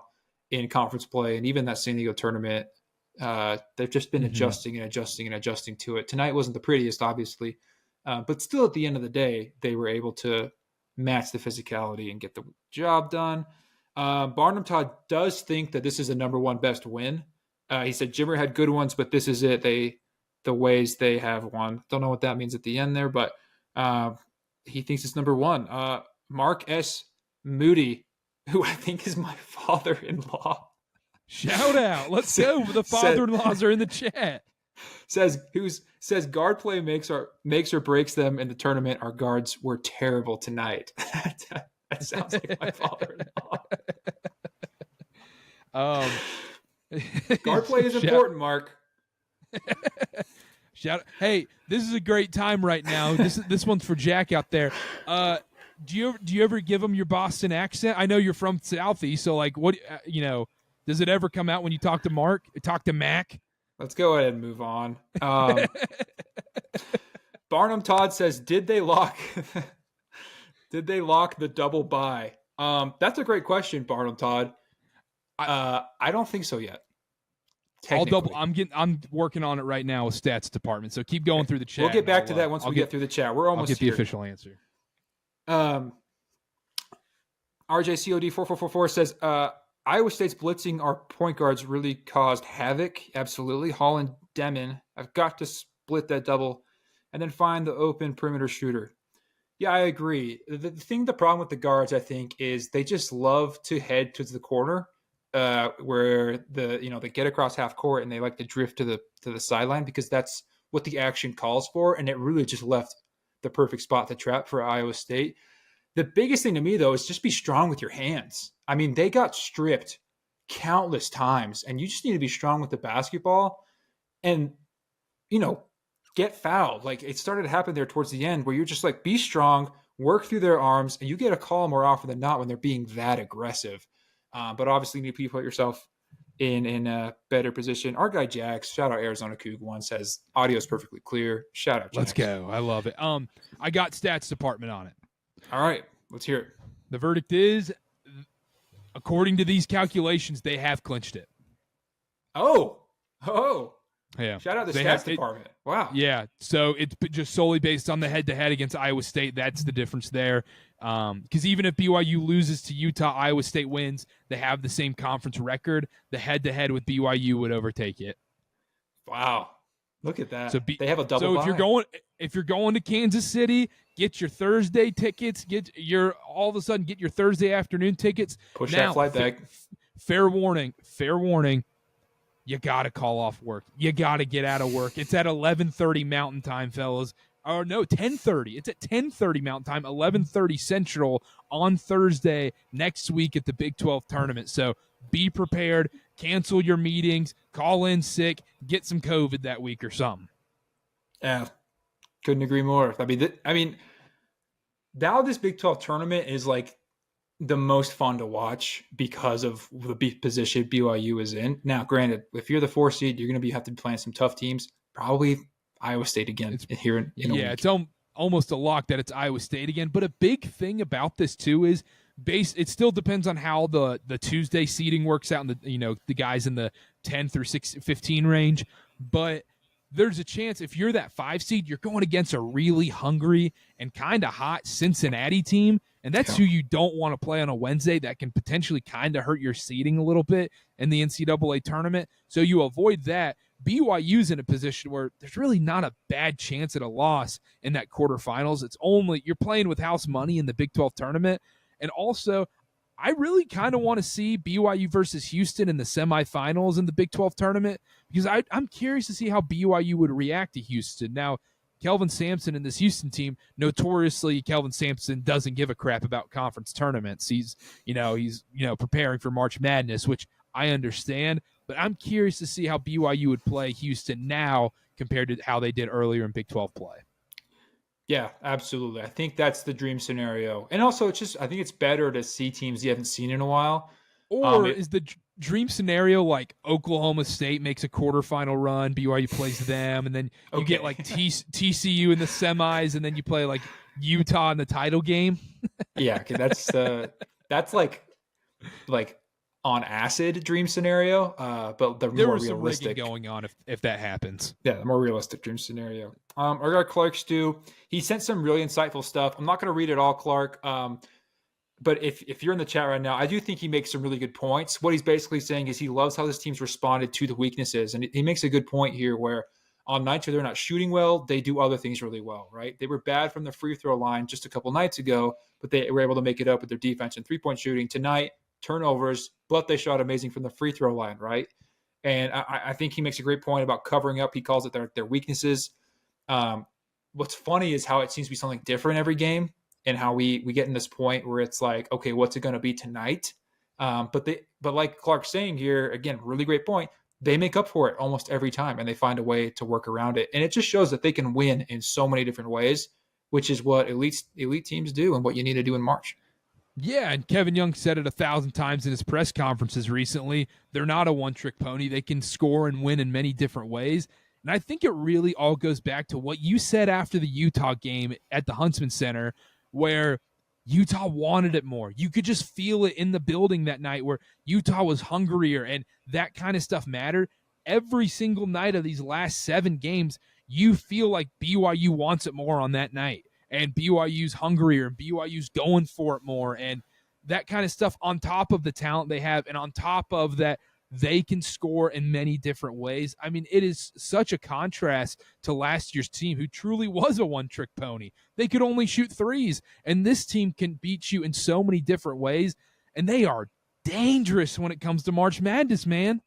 in conference play and even that San Diego tournament, they've just been adjusting to it. Tonight wasn't the prettiest, obviously. But still, at the end of the day, they were able to match the physicality and get the job done. Barnum Todd does think that this is the number 1 best win. He said Jimmer had good ones, but this is it. The ways they have won. Don't know what that means at the end there, but he thinks it's number 1. Mark S. Moody, who I think is my father-in-law. Shout out. Let's go. The father-in-laws are in the chat. Says guard play makes or breaks them in the tournament. Our guards were terrible tonight. That sounds like my father-in-law. Guard play is important, Mark. Hey, this is a great time right now. This one's for Jack out there. Do you ever give him your Boston accent? I know you're from Southeast, so like, what does it ever come out when you talk to Mark? Talk to Mac? Let's go ahead and move on. Barnum Todd says, did they lock the double bye? That's a great question, Barnum Todd. I don't think so yet. I'm working on it right now with stats department. So keep going through the chat. We'll get back to that once we get through the chat. We're almost I'll get here. the official answer. RJCOD 4444 says, Iowa State's blitzing our point guards really caused havoc. Absolutely. Hall and Demon have got to split that double and then find the open perimeter shooter. Yeah, I agree. The problem with the guards, I think, is they just love to head to the corner where they get across half court and they like to drift to the sideline because that's what the action calls for. And it really just left the perfect spot to trap for Iowa State. The biggest thing to me, though, is just be strong with your hands. I mean, they got stripped countless times, and you just need to be strong with the basketball and, get fouled. Like, it started to happen there towards the end where you're just like, be strong, work through their arms, and you get a call more often than not when they're being that aggressive. But obviously, you need to put yourself in a better position. Our guy, Jax, shout out Arizona Coug 1, says audio is perfectly clear. Shout out, Jax. Let's go. I love it. I got stats department on it. All right, let's hear it. The verdict is according to these calculations, they have clinched it. Oh, yeah. Shout out the stats department. Wow. Yeah. So it's just solely based on the head-to-head against Iowa State. That's the difference there. Because even if BYU loses to Utah, Iowa State wins, they have the same conference record. The head-to-head with BYU would overtake it. Wow. Look at that. So they have a double bye. If you're going to Kansas City, get your Thursday tickets, get your Thursday afternoon tickets. Push that flight back. Fair warning. You got to call off work. You got to get out of work. It's at 11:30 Mountain Time, fellas. Or no, 10:30. It's at 10:30 Mountain Time, 11:30 Central on Thursday next week at the Big 12 tournament. So be prepared. Cancel your meetings. Call in sick. Get some COVID that week or something. Yeah, couldn't agree more. I mean, now this Big 12 tournament is like the most fun to watch because of the position BYU is in. Now, granted, if you're the 4 seed, you're going to have to be playing some tough teams. Probably Iowa State again here in a week. It's almost a lock that it's Iowa State again. But a big thing about this too is it still depends on how the Tuesday seeding works out, and the guys in the 10 through 15 range. But there's a chance if you're that 5 seed, you're going against a really hungry and kind of hot Cincinnati team. And that's who you don't want to play on a Wednesday. That can potentially kind of hurt your seeding a little bit in the NCAA tournament. So you avoid that. BYU's in a position where there's really not a bad chance at a loss in that quarterfinals. It's only you're playing with house money in the Big 12 tournament. And also, I really kind of want to see BYU versus Houston in the semifinals in the Big 12 tournament because I'm curious to see how BYU would react to Houston. Now, Kelvin Sampson and this Houston team, notoriously, Kelvin Sampson doesn't give a crap about conference tournaments. He's preparing for March Madness, which I understand, but I'm curious to see how BYU would play Houston now compared to how they did earlier in Big 12 play. Yeah, absolutely. I think that's the dream scenario. And also, I think it's better to see teams you haven't seen in a while. Or is the dream scenario like Oklahoma State makes a quarterfinal run, BYU plays them, and then you get like TCU in the semis, and then you play like Utah in the title game? Yeah, that's like on acid dream scenario, but the more realistic going on if that happens. Yeah, the more realistic dream scenario. Our guy Clark Stu, he sent some really insightful stuff. I'm not going to read it all, Clark. But if you're in the chat right now, I do think he makes some really good points. What he's basically saying is he loves how this team's responded to the weaknesses. And he makes a good point here where on nights where they're not shooting well, they do other things really well, right? They were bad from the free throw line just a couple nights ago, but they were able to make it up with their defense and three-point shooting. Tonight, turnovers, but they shot amazing from the free throw line, right? And I think he makes a great point about covering up. He calls it their weaknesses. What's funny is how it seems to be something different every game. And how we get in this point where it's like, okay, what's it going to be tonight? But like Clark's saying here, again, really great point. They make up for it almost every time, and they find a way to work around it. And it just shows that they can win in so many different ways, which is what elite teams do and what you need to do in March. Yeah, and Kevin Young said it 1,000 times in his press conferences recently. They're not a one-trick pony. They can score and win in many different ways. And I think it really all goes back to what you said after the Utah game at the Huntsman Center, where Utah wanted it more. You could just feel it in the building that night where Utah was hungrier and that kind of stuff mattered. Every single night of these last 7 games, you feel like BYU wants it more on that night. And BYU's hungrier and BYU's going for it more. And that kind of stuff on top of the talent they have and on top of that, they can score in many different ways. I mean, it is such a contrast to last year's team who truly was a one-trick pony. They could only shoot threes, and this team can beat you in so many different ways, and they are dangerous when it comes to March Madness, man.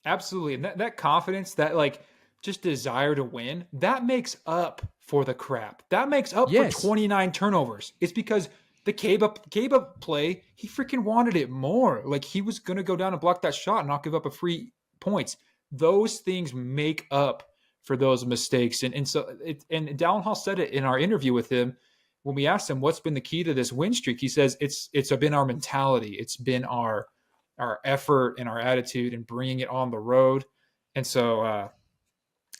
Absolutely. And that confidence, that like just desire to win, that makes up for the crap. That makes up for 29 turnovers. It's because the K-Bup play, he freaking wanted it more. Like he was going to go down and block that shot and not give up a free points. Those things make up for those mistakes. And Dallin Hall said it in our interview with him when we asked him what's been the key to this win streak. He says it's been our mentality. It's been our effort and our attitude and bringing it on the road. And so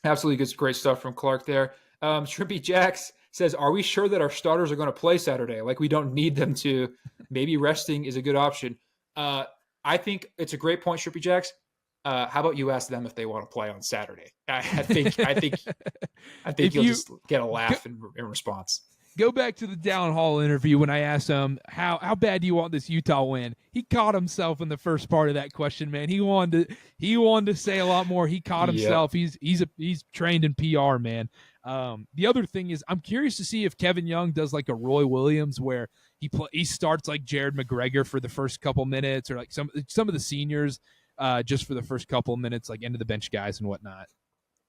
absolutely great stuff from Clark there. Shrimpy Jacks says, are we sure that our starters are going to play Saturday? Like we don't need them to. Maybe resting is a good option. I think it's a great point, Strippy Jacks. How about you ask them if they want to play on Saturday? I think If you'll you just get a laugh in response. go back to the Down Hall interview when I asked him how bad do you want this Utah win, he caught himself in the first part of that question, man. He wanted to say a lot more. He caught himself. Yep. He's trained in PR, man. The other thing is I'm curious to see if Kevin Young does like a Roy Williams where he starts like Jared McGregor for the first couple minutes, or like some of the seniors just for the first couple of minutes, like end of the bench guys and whatnot.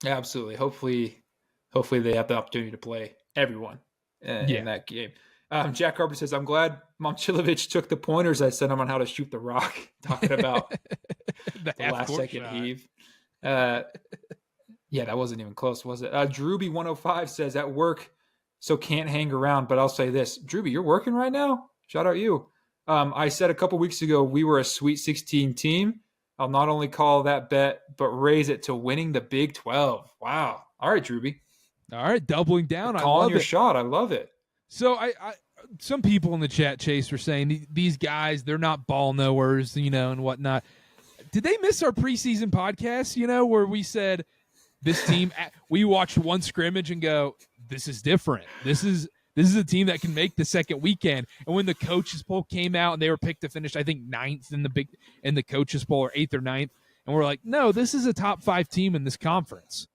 Absolutely. Hopefully they have the opportunity to play everyone in that game. Jack Carper says, I'm glad Momcilovic took the pointers I sent him on how to shoot the rock, talking about the last second heave. Yeah, that wasn't even close, was it? Drewby105 says, at work, so can't hang around. But I'll say this, Drewby, you're working right now? Shout out you. I said a couple weeks ago we were a Sweet 16 team. I'll not only call that bet, but raise it to winning the Big 12. Wow. All right, Drewby. All right, doubling down. Calling your shot. I love it. So I some people in the chat, Chase, were saying these guys, they're not ball knowers, and whatnot. Did they miss our preseason podcast, where we said this team, we watched one scrimmage and go, this is different. This is a team that can make the second weekend. And when the coaches poll came out and they were picked to finish, I think 9th in the coaches poll, or 8th or 9th. And we're like, no, this is a top 5 team in this conference.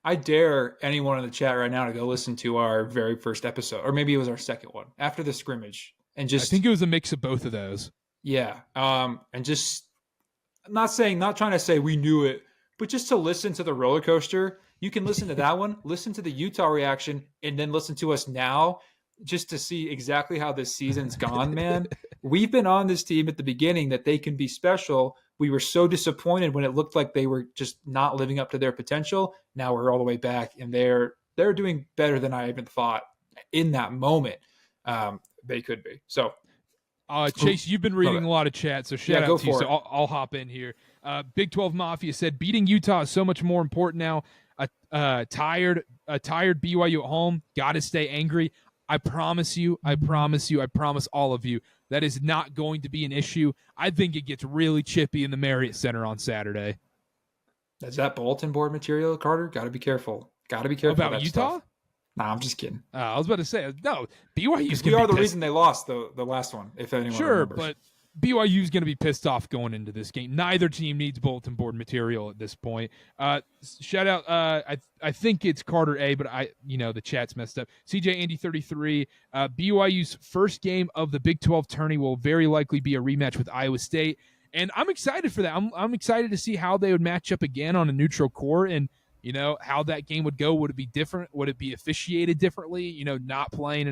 I dare anyone in the chat right now to go listen to our very first episode, or maybe it was our second one after the scrimmage, and just, I think it was a mix of both of those. Yeah. And just not trying to say we knew it, but just to listen to the roller coaster. You can listen to that one, listen to the Utah reaction, and then listen to us now just to see exactly how this season's gone, man. We've been on this team at the beginning that they can be special. We were so disappointed when it looked like they were just not living up to their potential. Now we're all the way back, and they're doing better than I even thought in that moment they could be. So, Chase, you've been reading a lot of chat, so shout out to you. So I'll hop in here. Big 12 Mafia said, beating Utah is so much more important now. A tired BYU at home. Got to stay angry. I promise all of you, that is not going to be an issue. I think it gets really chippy in the Marriott Center on Saturday. Is that bulletin board material, Carter? Got to be careful. About Utah? Stuff. Nah, I'm just kidding. I was about to say, no, BYU's we are the reason they lost the last one, if anyone remembers. But BYU's going to be pissed off going into this game. Neither team needs bulletin board material at this point. Shout out, I think it's Carter A, but the chat's messed up. CJ Andy 33. BYU's first game of the Big 12 tourney will very likely be a rematch with Iowa State, and I'm excited for that. I'm excited to see how they would match up again on a neutral court, and how that game would go. Would it be different? Would it be officiated differently? Not playing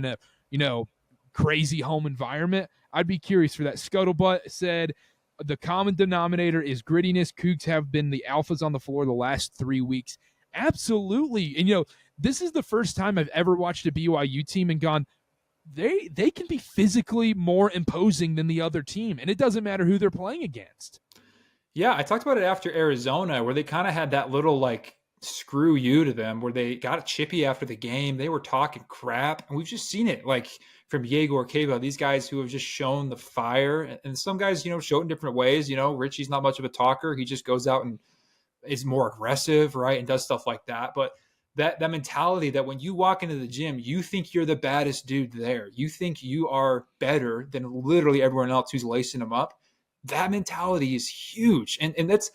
in a crazy home environment. I'd be curious for that. Scuttlebutt said the common denominator is grittiness. Cougs have been the alphas on the floor the last 3 weeks. Absolutely. And, this is the first time I've ever watched a BYU team and gone, they can be physically more imposing than the other team. And it doesn't matter who they're playing against. Yeah, I talked about it after Arizona, where they kind of had that little, screw you to them, where they got chippy after the game. They were talking crap. And we've just seen it, from Yegor Cava, these guys who have just shown the fire. And some guys, show it in different ways. Richie's not much of a talker. He just goes out and is more aggressive, right, and does stuff like that. But that mentality that when you walk into the gym, you think you're the baddest dude there. You think you are better than literally everyone else who's lacing them up. That mentality is huge. And that's,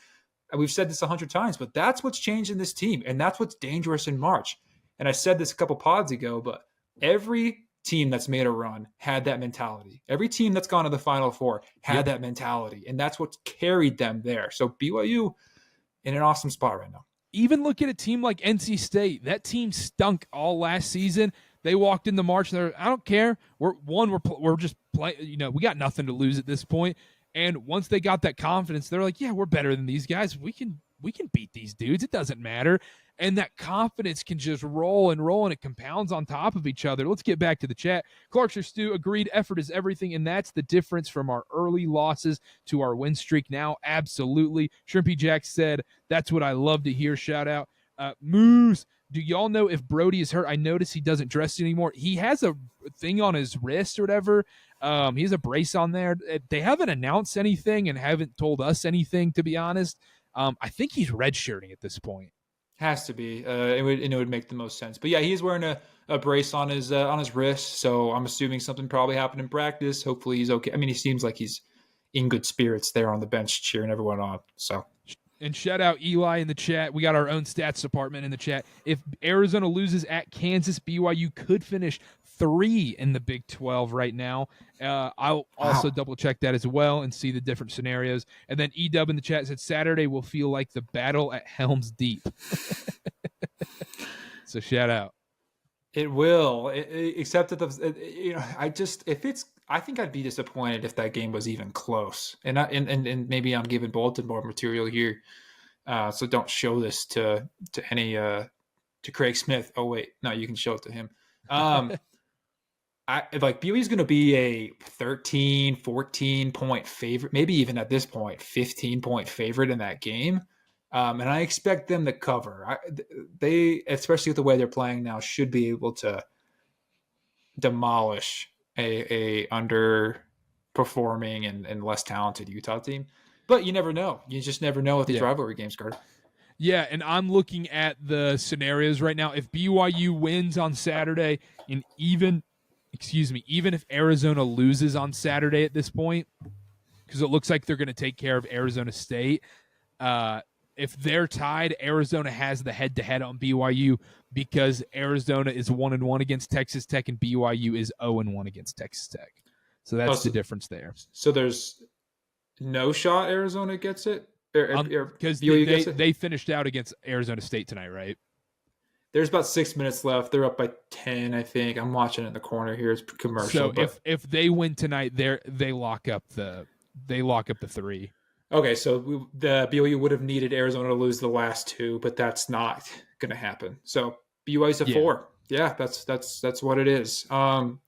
we've said this 100 times, but that's what's changed in this team. And that's what's dangerous in March. And I said this a couple pods ago, but every team that's made a run had that mentality. Every team that's gone to the Final Four had that mentality. And that's what's carried them there. So BYU in an awesome spot right now. Even look at a team like NC State. That team stunk all last season. They walked into March and I don't care. We're just playing, we got nothing to lose at this point. And once they got that confidence, they're like, yeah, we're better than these guys. We can beat these dudes. It doesn't matter. And that confidence can just roll and roll, and it compounds on top of each other. Let's get back to the chat. Clarkshire Stu agreed, effort is everything, and that's the difference from our early losses to our win streak now. Absolutely. Shrimpy Jack said, that's what I love to hear. Shout out. Moose, do y'all know if Brody is hurt? I notice he doesn't dress anymore. He has thing on his wrist or whatever. He has a brace on there. They haven't announced anything and haven't told us anything, to be honest. I think he's redshirting at this point. Has to be. It would make the most sense. But yeah, he's wearing a brace on his wrist, so I'm assuming something probably happened in practice. Hopefully he's okay. I mean, he seems like he's in good spirits there on the bench cheering everyone on. So. And shout out Eli in the chat. We got our own stats department in the chat. If Arizona loses at Kansas, BYU could finish 3 in the Big 12 right now. I'll also double check that as well and see the different scenarios. And then E-Dub in the chat said Saturday will feel like the battle at Helm's Deep. So shout out. It will, except that I think I'd be disappointed if that game was even close. And maybe I'm giving Bolton more material here, so don't show this to Craig Smith. Oh wait, no, you can show it to him. BYU's going to be a 13, 14 point favorite, maybe even at this point 15 point favorite in that game. And I expect them to cover. They, especially with the way they're playing now, should be able to demolish a underperforming and less talented Utah team. But you never know. You just never know with these rivalry games, Carter. Yeah, and I'm looking at the scenarios right now. If BYU wins on Saturday, and even if Arizona loses on Saturday at this point, because it looks like they're going to take care of Arizona State, if they're tied, Arizona has the head-to-head on BYU because Arizona is 1-1 against Texas Tech and BYU is 0-1 against Texas Tech. So that's the difference there. So there's no shot Arizona gets it? Because they finished out against Arizona State tonight, right? There's about 6 minutes left. They're up by 10, I think. I'm watching it in the corner here. It's commercial. So if they win tonight, they lock up the 3. Okay, so the BYU would have needed Arizona to lose the last 2, but that's not going to happen. So BYU's a 4. Yeah, that's what it is. And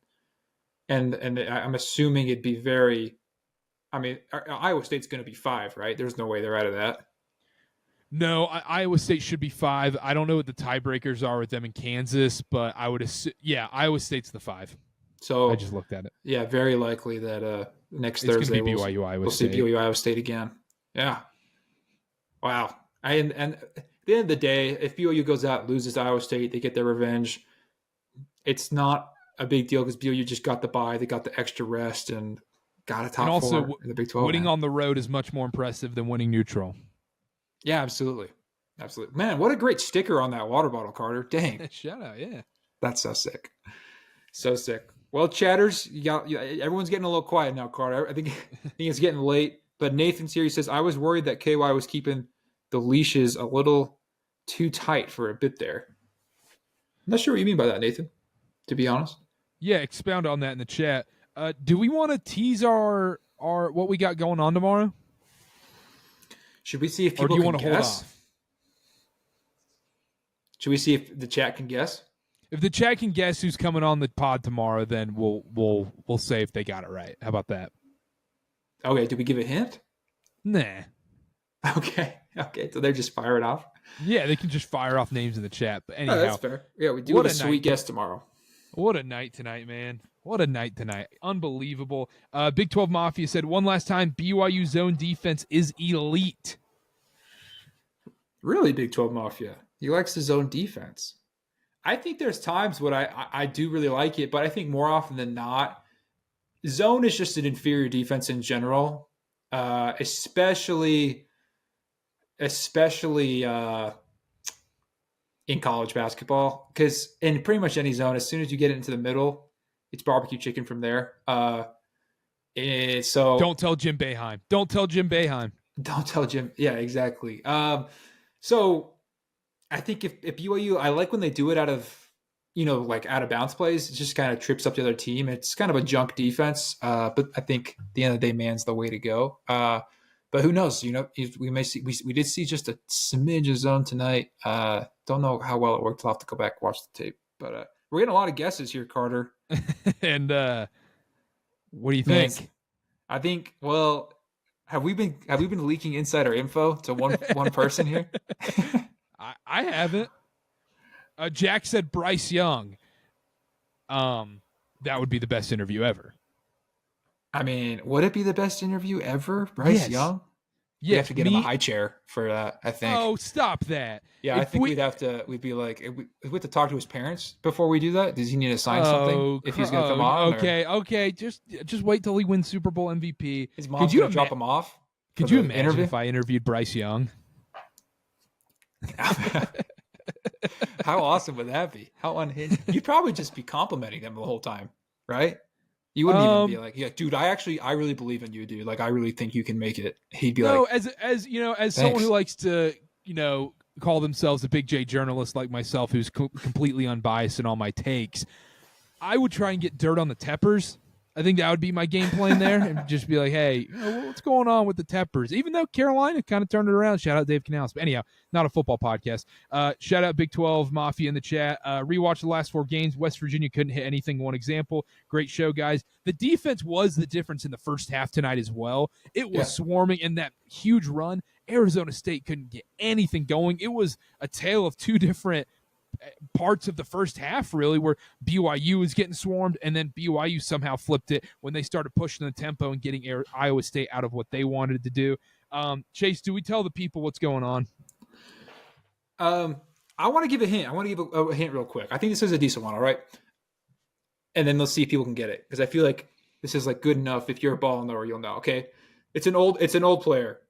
I'm assuming it'd be very. I mean, Iowa State's going to be 5, right? There's no way they're out of that. No, Iowa State should be 5. I don't know what the tiebreakers are with them in Kansas, but I would assume, Iowa State's the 5. So I just looked at it. Yeah, very likely that next Thursday we'll see BYU Iowa State again. Yeah. Wow. And at the end of the day, if BYU goes out and loses Iowa State, they get their revenge. It's not a big deal because BYU just got the bye. They got the extra rest and got a top 4 in the Big 12. Winning on the road is much more impressive than winning neutral. Yeah, absolutely. Absolutely. Man, what a great sticker on that water bottle, Carter. Dang. Shout out, yeah. That's so sick. So sick. Well, chatters, everyone's getting a little quiet now, Carter. I think it's getting late. But Nathan's here. He says, I was worried that KY was keeping the leashes a little too tight for a bit there. I'm not sure what you mean by that, Nathan, to be honest. Yeah, expound on that in the chat. Do we want to tease our what we got going on tomorrow? Should we see if people can guess? Hold off? Should we see if the chat can guess? If the chat can guess who's coming on the pod tomorrow, then we'll say if they got it right. How about that? Okay, do we give a hint? Nah. Okay, so they're just firing off? Yeah, they can just fire off names in the chat. But anyhow. That's fair. Yeah, we do have a sweet guest tomorrow. What a night tonight, man. What a night tonight. Unbelievable. Big 12 Mafia said, one last time, BYU zone defense is elite. Really, Big 12 Mafia? He likes the zone defense. I think there's times when I do really like it, but I think more often than not, zone is just an inferior defense in general, especially in college basketball. Because in pretty much any zone, as soon as you get into the middle, it's barbecue chicken from there. So don't tell Jim Boeheim. Don't tell Jim. Yeah, exactly. So I think if BYU, I like when they do it out of bounds plays. It just kind of trips up the other team. It's kind of a junk defense. But I think at the end of the day, man's the way to go. But who knows? We may see. We did see just a smidge of zone tonight. Don't know how well it worked. I'll have to go back and watch the tape. But we're getting a lot of guesses here, Carter. And what do you think? I think. Well, have we been leaking insider info to one person here? I haven't. Jack said Bryce Young. that would be the best interview ever. I mean, would it be the best interview ever? Bryce Young? We have to get him a high chair for that, I think. Oh, stop that. Yeah, I think we'd be like, we have to talk to his parents before we do that. Does he need to sign something if he's going to come on? Okay. Just wait till he wins Super Bowl MVP. His mom's going to drop him off. Could you imagine if I interviewed Bryce Young? How awesome would that be? How unhinged. You'd probably just be complimenting them the whole time, right? You wouldn't even be like, yeah, dude, I really believe in you, dude. Like, I really think you can make it. He'd be like, as someone who likes to, call themselves a big J journalist like myself, who's completely unbiased in all my takes, I would try and get dirt on the Teppers. I think that would be my game plan there, and just be like, hey, what's going on with the Teppers? Even though Carolina kind of turned it around. Shout out Dave Canales. But anyhow, not a football podcast. Shout out Big 12 Mafia in the chat. Rewatch the last 4 games. West Virginia couldn't hit anything. One example. Great show, guys. The defense was the difference in the first half tonight as well. It was swarming in that huge run. Arizona State couldn't get anything going. It was a tale of 2 different parts of the first half, really, where BYU was getting swarmed, and then BYU somehow flipped it when they started pushing the tempo and getting Iowa State out of what they wanted to do. Chase, do we tell the people what's going on? I want to give a hint. I want to give a hint real quick. I think this is a decent one, all right? And then let's see if people can get it, because I feel like this is like good enough. If you're a ball knower, you'll know. Okay, it's an old player,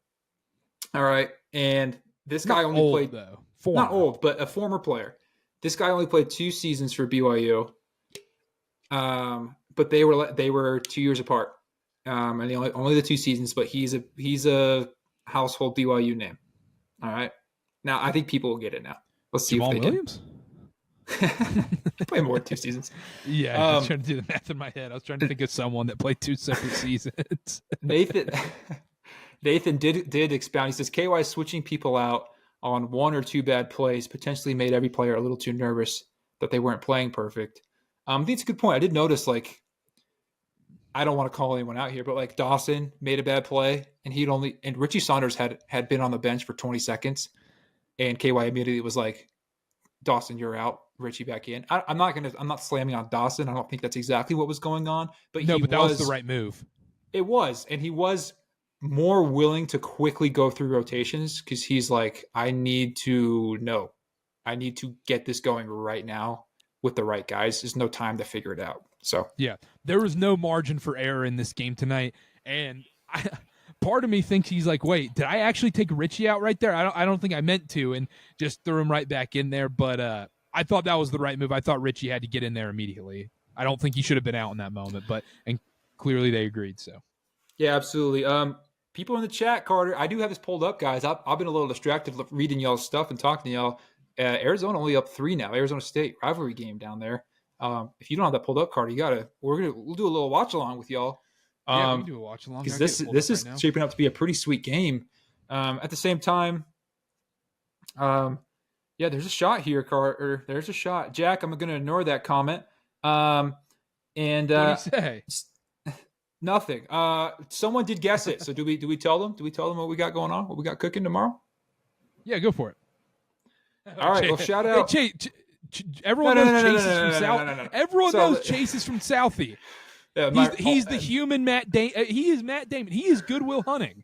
all right, and this guy only played though. Not old, but a former player. This guy only played 2 seasons for BYU, but they were 2 years apart, and only the 2 seasons. But he's a household BYU name. All right, now I think people will get it now. Let's see Jamal if they Williams? Play more than 2 seasons. Yeah, I was trying to do the math in my head. I was trying to think of someone that played 2 separate seasons. Nathan did expound. He says KY switching people out on 1 or 2 bad plays potentially made every player a little too nervous that they weren't playing perfect. I think it's a good point. I did notice, like, I don't want to call anyone out here, but like Dawson made a bad play, and Richie Saunders had been on the bench for 20 seconds, and KY immediately was like, Dawson, you're out. Richie back in. I'm not slamming on Dawson. I don't think that's exactly what was going on, but that was the right move. It was, and he was more willing to quickly go through rotations because he's like, I need to get this going right now with the right guys. There's no time to figure it out. So yeah, there was no margin for error in this game tonight, and part of me thinks he's like, wait, did I actually take Richie out right there? I don't think I meant to, and just threw him right back in there. But I thought that was the right move. I thought Richie had to get in there immediately. I don't think he should have been out in that moment, and clearly they agreed. So yeah, absolutely. People in the chat, Carter, I do have this pulled up, guys. I've been a little distracted reading y'all's stuff and talking to y'all. Arizona only up 3 now. Arizona State rivalry game down there. If you don't have that pulled up, Carter, we'll do a little watch along with y'all. Yeah, we can do a watch along because this is right shaping up to be a pretty sweet game. At the same time, yeah, there's a shot here, Carter. There's a shot. Jack, I'm going to ignore that comment. And what did he say? Nothing. Someone did guess it. So do we tell them? Do we tell them what we got going on? What we got cooking tomorrow? Yeah, go for it. All right. Well, shout out. Hey, everyone knows Chase is from South. Everyone knows Chase is from Southie. Yeah, he's the human Matt Damon. He is Matt Damon. He is Goodwill Hunting.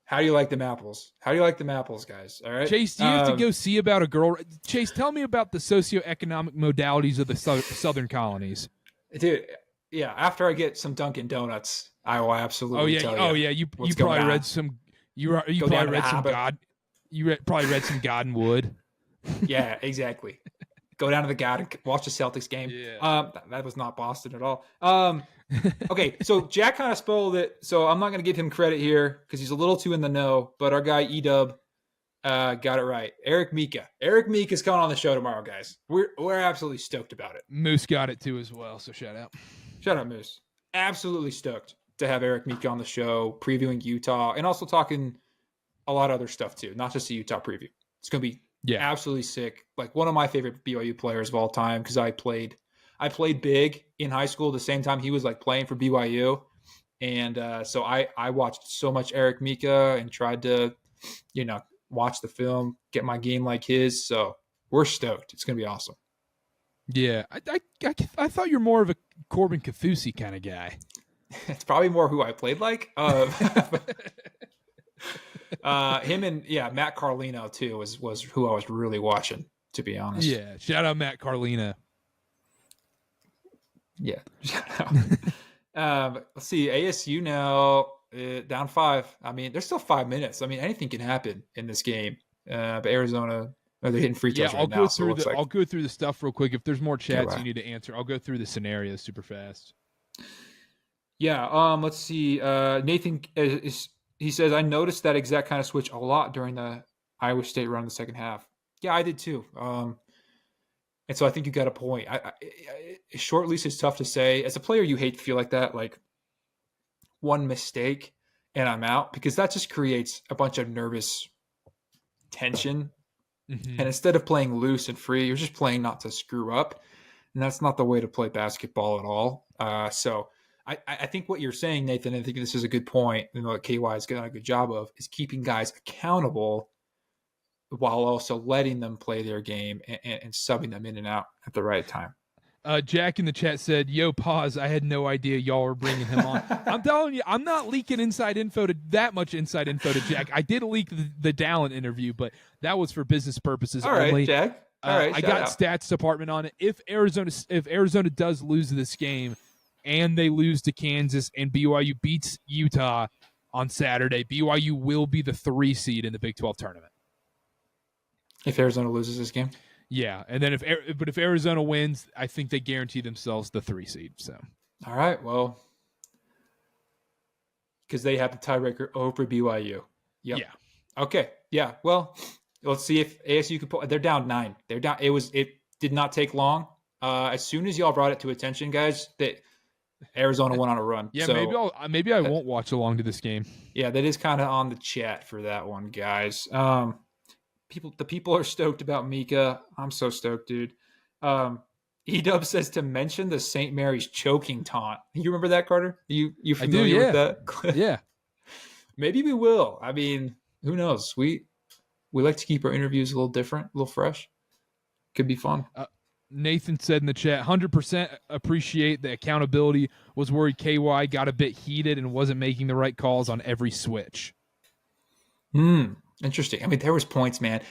How do you like them apples? How do you like them apples, guys? All right. Chase, do you have to go see about a girl? Chase, tell me about the socioeconomic modalities of the southern colonies. Dude. Yeah, after I get some Dunkin' Donuts, I will absolutely tell you. Oh yeah, you probably read some. You probably read some God. You probably read some God and Wood. Yeah, exactly. Go down to the God and watch the Celtics game. Yeah. That was not Boston at all. Okay, so Jack kind of spoiled it, so I'm not going to give him credit here because he's a little too in the know. But our guy Edub got it right. Eric Mika is coming on the show tomorrow, guys. We're absolutely stoked about it. Moose got it too as well, so shout out. Shout out, Moose. Absolutely stoked to have Eric Mika on the show, previewing Utah, and also talking a lot of other stuff too, not just a Utah preview. It's going to be absolutely sick. Like one of my favorite BYU players of all time because I played big in high school the same time he was like playing for BYU. And so I watched so much Eric Mika and tried to, watch the film, get my game like his. So we're stoked. It's going to be awesome. Yeah, I thought you're more of a Corbin Cathusi kind of guy. It's probably more who I played like. Him and Matt Carlino too was who I was really watching, to be honest. Yeah, shout out Matt Carlino. Yeah, shout out. Let's see, ASU now down 5. I mean, there's still 5 minutes. I mean, anything can happen in this game. But Arizona, they're hitting free throws right now. I'll go through the stuff real quick. If there's more chats you need to answer, I'll go through the scenarios super fast. Yeah. Let's see. Nathan he says, I noticed that exact kind of switch a lot during the Iowa State run in the second half. Yeah, I did too. And so I think you got a point. Short leash is tough to say. As a player, you hate to feel like that, like one mistake and I'm out, because that just creates a bunch of nervous tension. Mm-hmm. And instead of playing loose and free, you're just playing not to screw up. And that's not the way to play basketball at all. So I think what you're saying, Nathan, I think this is a good point, what KY has done a good job of, is keeping guys accountable while also letting them play their game and subbing them in and out at the right time. Jack in the chat said, yo, pause. I had no idea y'all were bringing him on. I'm telling you, I'm not leaking that much inside info to Jack. I did leak the Dallin interview, but that was for business purposes only. All right, Jack. All right, I got stats department on it. If Arizona does lose this game and they lose to Kansas and BYU beats Utah on Saturday, BYU will be the 3 seed in the Big 12 tournament. If Arizona loses this game? Yeah, and then if Arizona wins, I think they guarantee themselves the 3 seed. So, all right, well, because they have the tiebreaker over BYU. Yep. Yeah. Okay. Yeah. Well, let's see if ASU could pull. They're down 9. They're down. It did not take long. As soon as y'all brought it to attention, guys, that Arizona went on a run. Yeah, so, maybe I won't watch along to this game. Yeah, that is kind of on the chat for that one, guys. The people are stoked about Mika. I'm so stoked, dude. Edub says to mention the St. Mary's choking taunt. You remember that, Carter? You familiar with that? Yeah. Maybe we will. I mean, who knows? We like to keep our interviews a little different, a little fresh. Could be fun. Nathan said in the chat, 100% appreciate the accountability. Was worried KY got a bit heated and wasn't making the right calls on every switch. Interesting. I mean, there was points, man.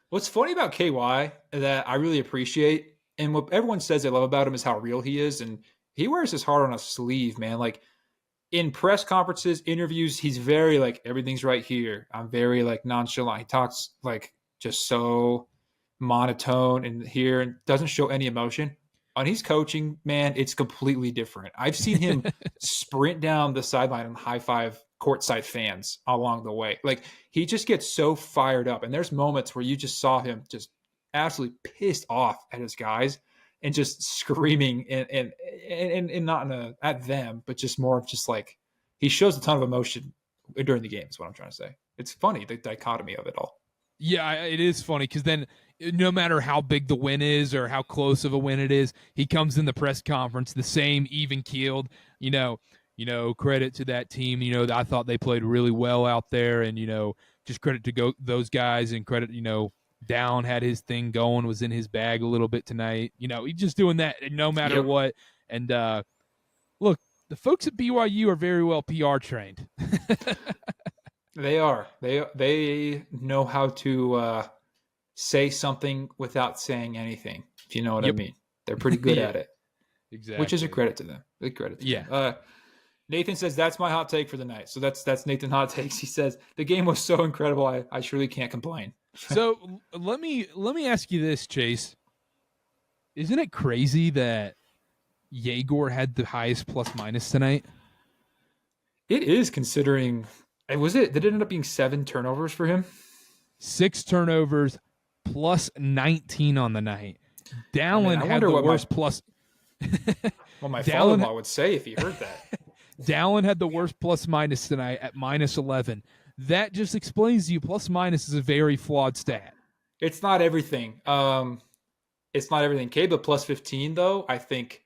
What's funny about KY that I really appreciate, and what everyone says they love about him, is how real he is. And he wears his heart on a sleeve, man. Like in press conferences, interviews, he's very like, everything's right here. I'm very like nonchalant. He talks like just so monotone and here and doesn't show any emotion. On his coaching, man, it's completely different. I've seen him sprint down the sideline and high five courtside fans along the way. Like he just gets so fired up. And there's moments where you just saw him just absolutely pissed off at his guys and just screaming and not at them, but just more of just like, he shows a ton of emotion during the game is what I'm trying to say. It's funny, the dichotomy of it all. Yeah, it is funny because then no matter how big the win is or how close of a win it is, he comes in the press conference the same even-keeled, credit to that team. I thought they played really well out there, and, just credit to those guys, and credit, Down had his thing going, was in his bag a little bit tonight. He's just doing that no matter what. And look, the folks at BYU are very well PR trained. They are. They know how to say something without saying anything, if you know what I mean. They're pretty good at it. Exactly. Which is a credit to them. Big credit to them. Nathan says, that's my hot take for the night. So that's Nathan Hot Takes. He says, the game was so incredible, I surely can't complain. So let me ask you this, Chase. Isn't it crazy that Yegor had the highest plus-minus tonight? It is, considering... Did it end up being 7 turnovers for him? 6 turnovers plus 19 on the night. Dallin had the worst plus. Well, my father-in-law would say if he heard that. Dallin had the worst plus minus tonight at minus 11. That just explains to you plus minus is a very flawed stat. It's not everything. It's not everything. Caleb plus 15 though, I think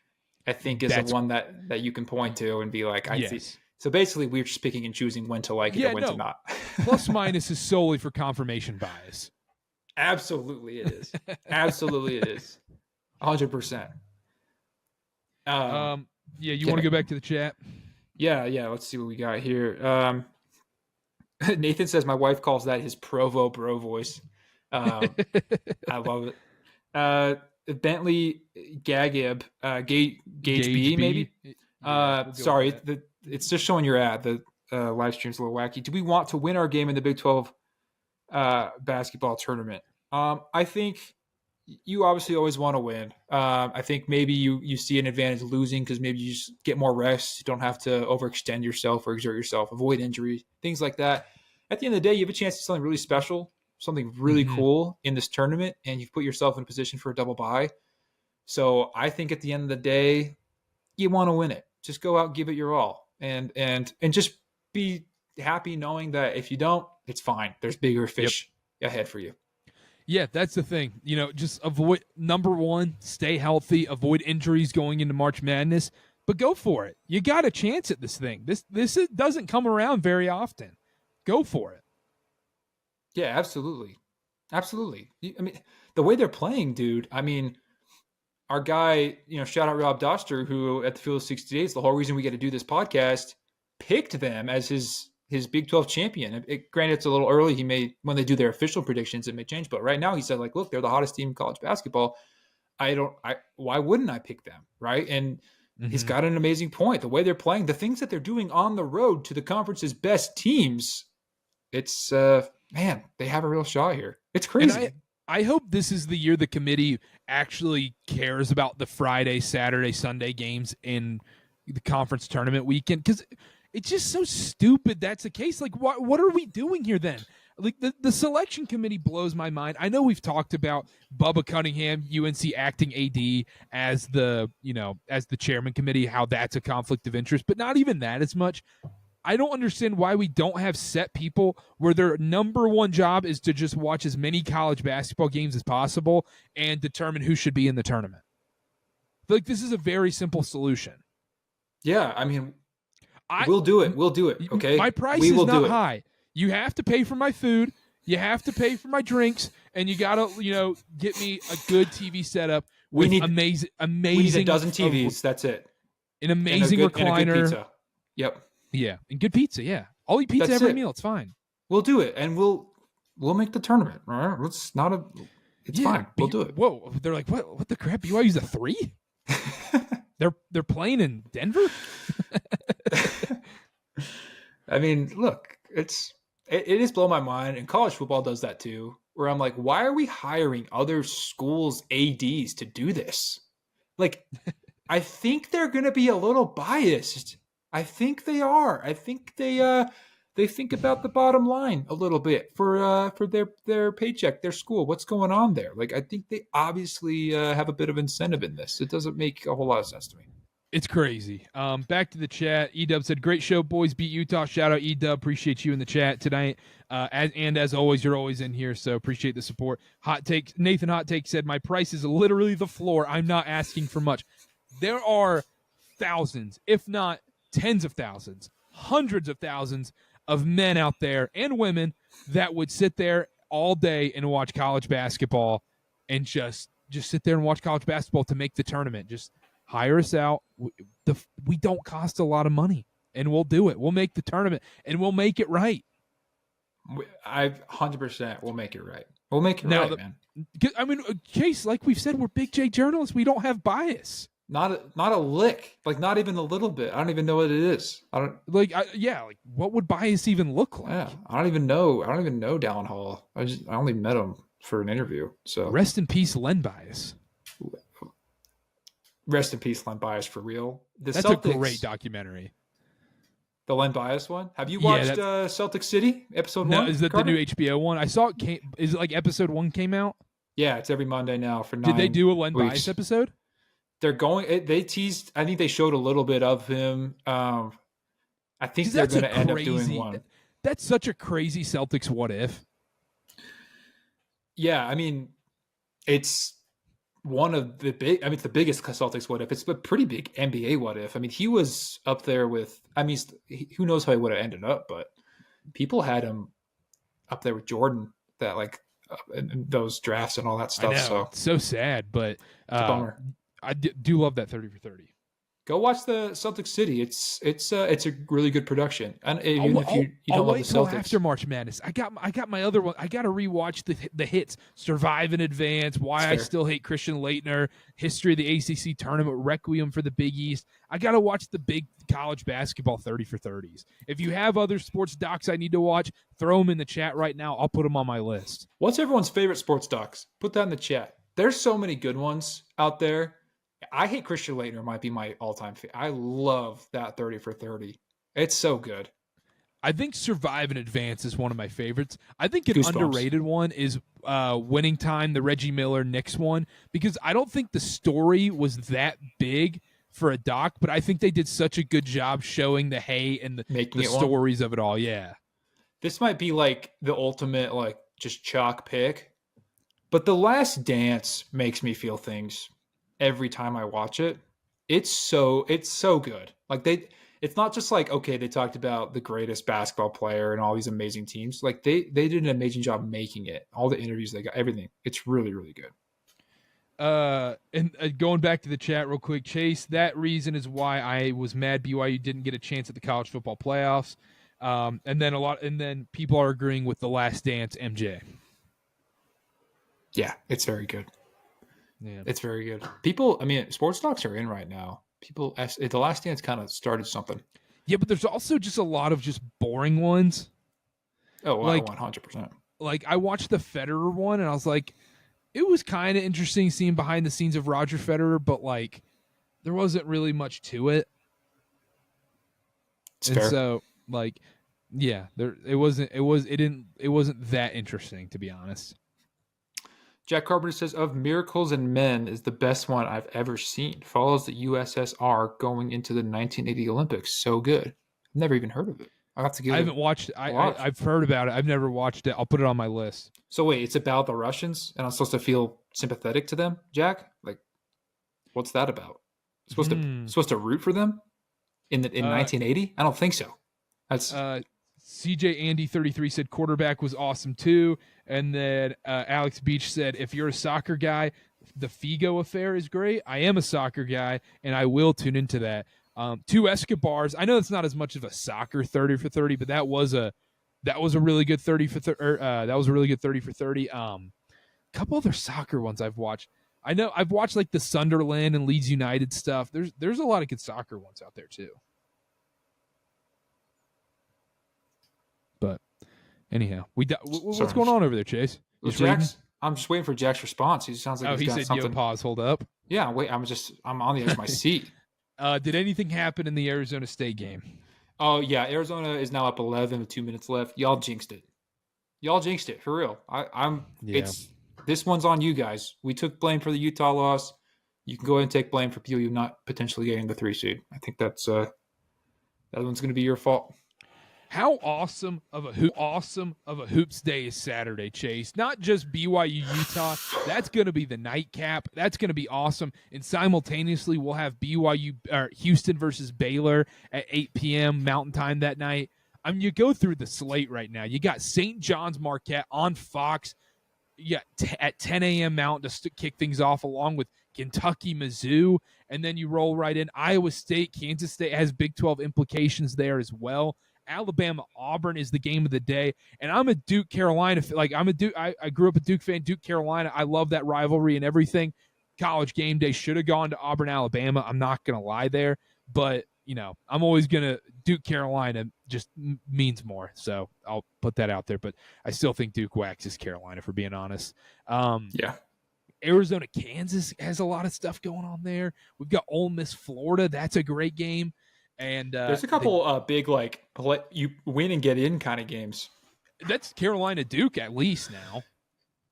is the one that you can point to and be like, I see. So basically, we're just picking and choosing when to like it and when to not. Plus minus is solely for confirmation bias. Absolutely, it is. Absolutely, it is. 100%. Yeah, you want to go back to the chat? Yeah. Let's see what we got here. Nathan says my wife calls that his Provo bro voice. I love it. Bentley Gagib, Gage B, maybe. Yeah, Sorry, it's just showing your ad. The live stream's a little wacky. Do we want to win our game in the Big 12 basketball tournament? I think you obviously always want to win. I think maybe you see an advantage losing because maybe you just get more rest. You don't have to overextend yourself or exert yourself, avoid injury, things like that. At the end of the day, you have a chance to do something really special, something really cool in this tournament, and you've put yourself in a position for a double bye. So I think at the end of the day, you want to win it. Just go out, give it your all, and just be happy knowing that if you don't, it's fine. There's bigger fish ahead for you. Yeah, that's the thing. Just avoid, number one, stay healthy, avoid injuries going into March Madness, but go for it. You got a chance at this thing. This doesn't come around very often. Go for it. Yeah, absolutely. Absolutely. I mean, the way they're playing, dude, I mean, our guy, shout out Rob Doster, who at the Field of 60 Days, the whole reason we get to do this podcast, picked them as his Big 12 champion. Granted, it's a little early. When they do their official predictions, it may change. But right now, he said, look, they're the hottest team in college basketball. Why wouldn't I pick them, right? And he's got an amazing point. The way they're playing, the things that they're doing on the road to the conference's best teams, it's man, they have a real shot here. It's crazy. And I hope this is the year the committee actually cares about the Friday, Saturday, Sunday games in the conference tournament weekend, because it's just so stupid that's the case. What are we doing here then? The selection committee blows my mind. I know we've talked about Bubba Cunningham, UNC acting AD as the chairman committee, how that's a conflict of interest, but not even that as much. I don't understand why we don't have set people where their number one job is to just watch as many college basketball games as possible and determine who should be in the tournament. This is a very simple solution. Yeah, I mean, we'll do it. We'll do it, okay? My price is not high. You have to pay for my food. You have to pay for my drinks. And you got to, get me a good TV setup with amazing. We need a dozen TVs. That's it. An amazing recliner. And a good pizza. Yep. Yeah, and good pizza, yeah. I'll eat pizza every meal. It's fine. We'll do it, and we'll make the tournament. All right? It's fine. We'll do it. Whoa, they're like, what the crap? BYU's a 3? They're playing in Denver? I mean, look, it is blowing my mind, and college football does that too, where I'm like, why are we hiring other schools' ADs to do this? I think they're going to be a little biased. I think they are. I think they think about the bottom line a little bit for their paycheck, their school. What's going on there? I think they obviously have a bit of incentive in this. It doesn't make a whole lot of sense to me. It's crazy. Back to the chat. Edub said, "Great show, boys. Beat Utah." Shout out Edub. Appreciate you in the chat tonight. As always, you're always in here, so appreciate the support. Hot Take. Nathan Hot Take said, "My price is literally the floor. I'm not asking for much." There are thousands, if not tens of thousands, hundreds of thousands of men out there and women that would sit there all day and watch college basketball and just sit there and watch college basketball to make the tournament. Just hire us out. We don't cost a lot of money, and we'll do it. We'll make the tournament, and we'll make it right. 100% we'll make it right. We'll make it right, man. I mean, Chase, like we've said, we're Big J journalists. We don't have bias. Not a lick, not even a little bit. I don't even know what it is. I don't what would bias even look like? Yeah, I don't even know Dallin Hall. I only met him for an interview. So rest in peace, Len Bias. Rest in peace, Len Bias, for real. That's Celtics, a great documentary. The Len Bias one. Have you watched Celtic City episode 1? No, is that Karter? the new HBO one? I saw it. Is it episode 1 came out? Yeah, it's every Monday now for 9 Did they do a Len weeks. Bias episode? They teased, I think they showed a little bit of him. I think they're going to end up doing one. That's such a crazy Celtics what if. Yeah, I mean, it's one of the it's the biggest Celtics what if. It's a pretty big NBA what if. I mean, he was up there with, who knows how he would have ended up, but people had him up there with Jordan, that in those drafts and all that stuff. I know. So it's so sad, but it's a bummer. I do love that 30 for 30. Go watch the Celtics City. It's a really good production. And even if you I'll don't love wait the until Celtics, after March Madness. I got my other one. I got to rewatch the hits: Survive in Advance, Why I Still Hate Christian Laettner, History of the ACC Tournament, Requiem for the Big East. I got to watch the big college basketball 30 for 30s. If you have other sports docs I need to watch, throw them in the chat right now. I'll put them on my list. what's everyone's favorite sports docs? Put that in the chat. There's so many good ones out there. I Hate Christian Laettner might be my all-time favorite. I love that 30 for 30. It's so good. I think Survive in Advance is one of my favorites. I think an Goosebumps. underrated one is Winning Time, the Reggie Miller Knicks one, because I don't think the story was that big for a doc, but I think they did such a good job showing the hate and the stories of it all. Yeah. This might be like the ultimate, like, just chalk pick, but The Last Dance makes me feel things every time I watch it. It's so good. Like, it's not just like, okay, they talked about the greatest basketball player and all these amazing teams. Like, they did an amazing job making it. All the interviews they got, everything. It's really, really good. And going back to the chat real quick, Chase, that reason is why I was mad BYU didn't get a chance at the college football playoffs. And then people are agreeing with The Last Dance MJ. Yeah, it's very good. Yeah, it's very good. People, I mean, sports docs are in right now. People, The Last Dance kind of started something. Yeah, but there's also just a lot of just boring ones. Oh, like 100%. Like, I watched the Federer one, and I was like, it was kind of interesting seeing behind the scenes of Roger Federer, but like, there wasn't really much to it. It's fair. So, like, yeah, it wasn't that interesting, to be honest. Jack Carpenter says, of Miracles and Men is the best one I've ever seen. Follows the USSR going into the 1980 Olympics. So good. I've never even heard of it. I haven't watched it. I've heard about it. I've never watched it. I'll put it on my list. So wait, it's about the Russians and I'm supposed to feel sympathetic to them, Jack? Like, what's that about? Supposed to root for them in 1980? I don't think so. That's CJ Andy 33 said quarterback was awesome too. And then Alex Beach said, if you're a soccer guy, the Figo affair is great. I am a soccer guy, and I will tune into that. Two Escobars. I know it's not as much of a soccer 30 for 30, but that was a really good 30 for 30. That was a really good 30 for 30. Couple other soccer ones I've watched. I know I've watched like the Sunderland and Leeds United stuff. There's a lot of good soccer ones out there too. But anyhow, what's going on over there, Chase? I'm just waiting for Jack's response. He sounds like he said, something. Yo, pause, hold up. Yeah, wait. I'm on the edge of my seat. Did anything happen in the Arizona State game? Oh yeah, Arizona is now up 11 with 2 minutes left. Y'all jinxed it. For real. This one's on you guys. We took blame for the Utah loss. You can go ahead and take blame for BYU not potentially getting the 3 seed. I think that one's going to be your fault. How awesome of a hoops day is Saturday, Chase? Not just BYU Utah. That's going to be the nightcap. That's going to be awesome. And simultaneously, we'll have Houston versus Baylor at 8 p.m. Mountain Time that night. I mean, you go through the slate right now. You got St. John's Marquette on Fox. At 10 a.m. Mountain to kick things off, along with Kentucky, Mizzou, and then you roll right in. Iowa State, Kansas State has Big 12 implications there as well. Alabama, Auburn is the game of the day, and I'm a Duke Carolina. Like I grew up a Duke fan. Duke Carolina, I love that rivalry and everything. College game day should have gone to Auburn, Alabama. I'm not gonna lie there, but I'm always gonna Duke Carolina just means more, so I'll put that out there. But I still think Duke waxes Carolina, for being honest. Yeah. Arizona, Kansas has a lot of stuff going on there. We've got Ole Miss, Florida. That's a great game. And there's a couple big, like, you win and get in kind of games. That's Carolina Duke at least now.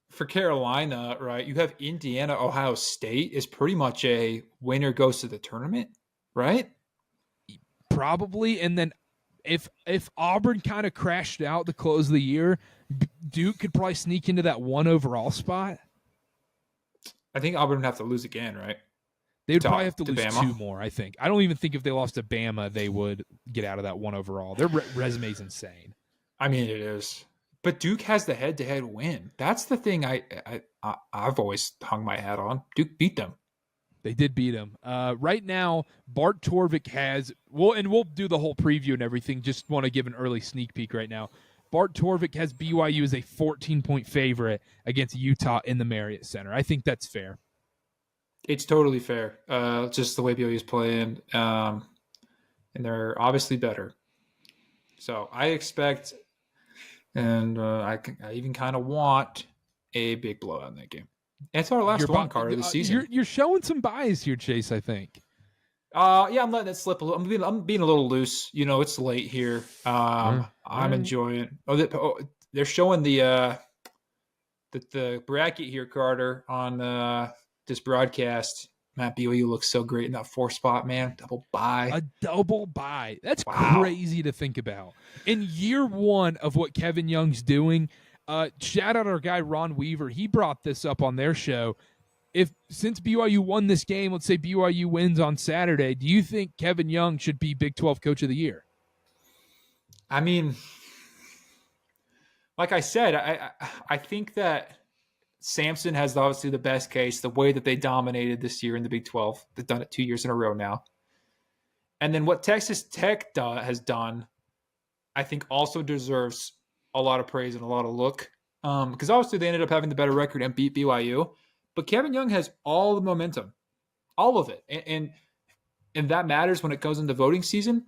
For Carolina, right, you have Indiana, Ohio State is pretty much a winner goes to the tournament, right? Probably. And then if Auburn kind of crashed out the close of the year, Duke could probably sneak into that 1 overall spot. I think Auburn would have to lose again, right? They would probably have to lose Bama. 2 more, I think. I don't even think if they lost to Bama, they would get out of that 1 overall. Their resume's insane. I mean, it is. But Duke has the head-to-head win. That's the thing I've always hung my hat on. Duke beat them. They did beat him. Right now, Bart Torvik has and we'll do the whole preview and everything. Just want to give an early sneak peek right now. Bart Torvik has BYU as a 14-point favorite against Utah in the Marriott Center. I think that's fair. It's totally fair. Just the way BYU is playing, and they're obviously better. So I expect, and I even kind of want a big blowout in that game. It's our last one, Carter, of the season. You're showing some bias here, Chase, I think. Yeah, I'm letting it slip a little. I'm being a little loose. It's late here. I'm enjoying. They're showing the bracket here, Carter, on this broadcast. Matt, BYU looks so great in that 4 spot, man. Double bye. A double bye. That's crazy to think about. In year 1 of what Kevin Young's doing, shout out our guy Ron Weaver. He brought this up on their show. Since BYU won this game, let's say BYU wins on Saturday, do you think Kevin Young should be Big 12 Coach of the Year? I mean, like I said, I think that Sampson has obviously the best case, the way that they dominated this year in the Big 12. They've done it 2 years in a row now. And then what Texas Tech has done, I think also deserves a lot of praise and a lot of look. Because obviously they ended up having the better record and beat BYU. But Kevin Young has all the momentum, all of it. And that matters when it goes into voting season.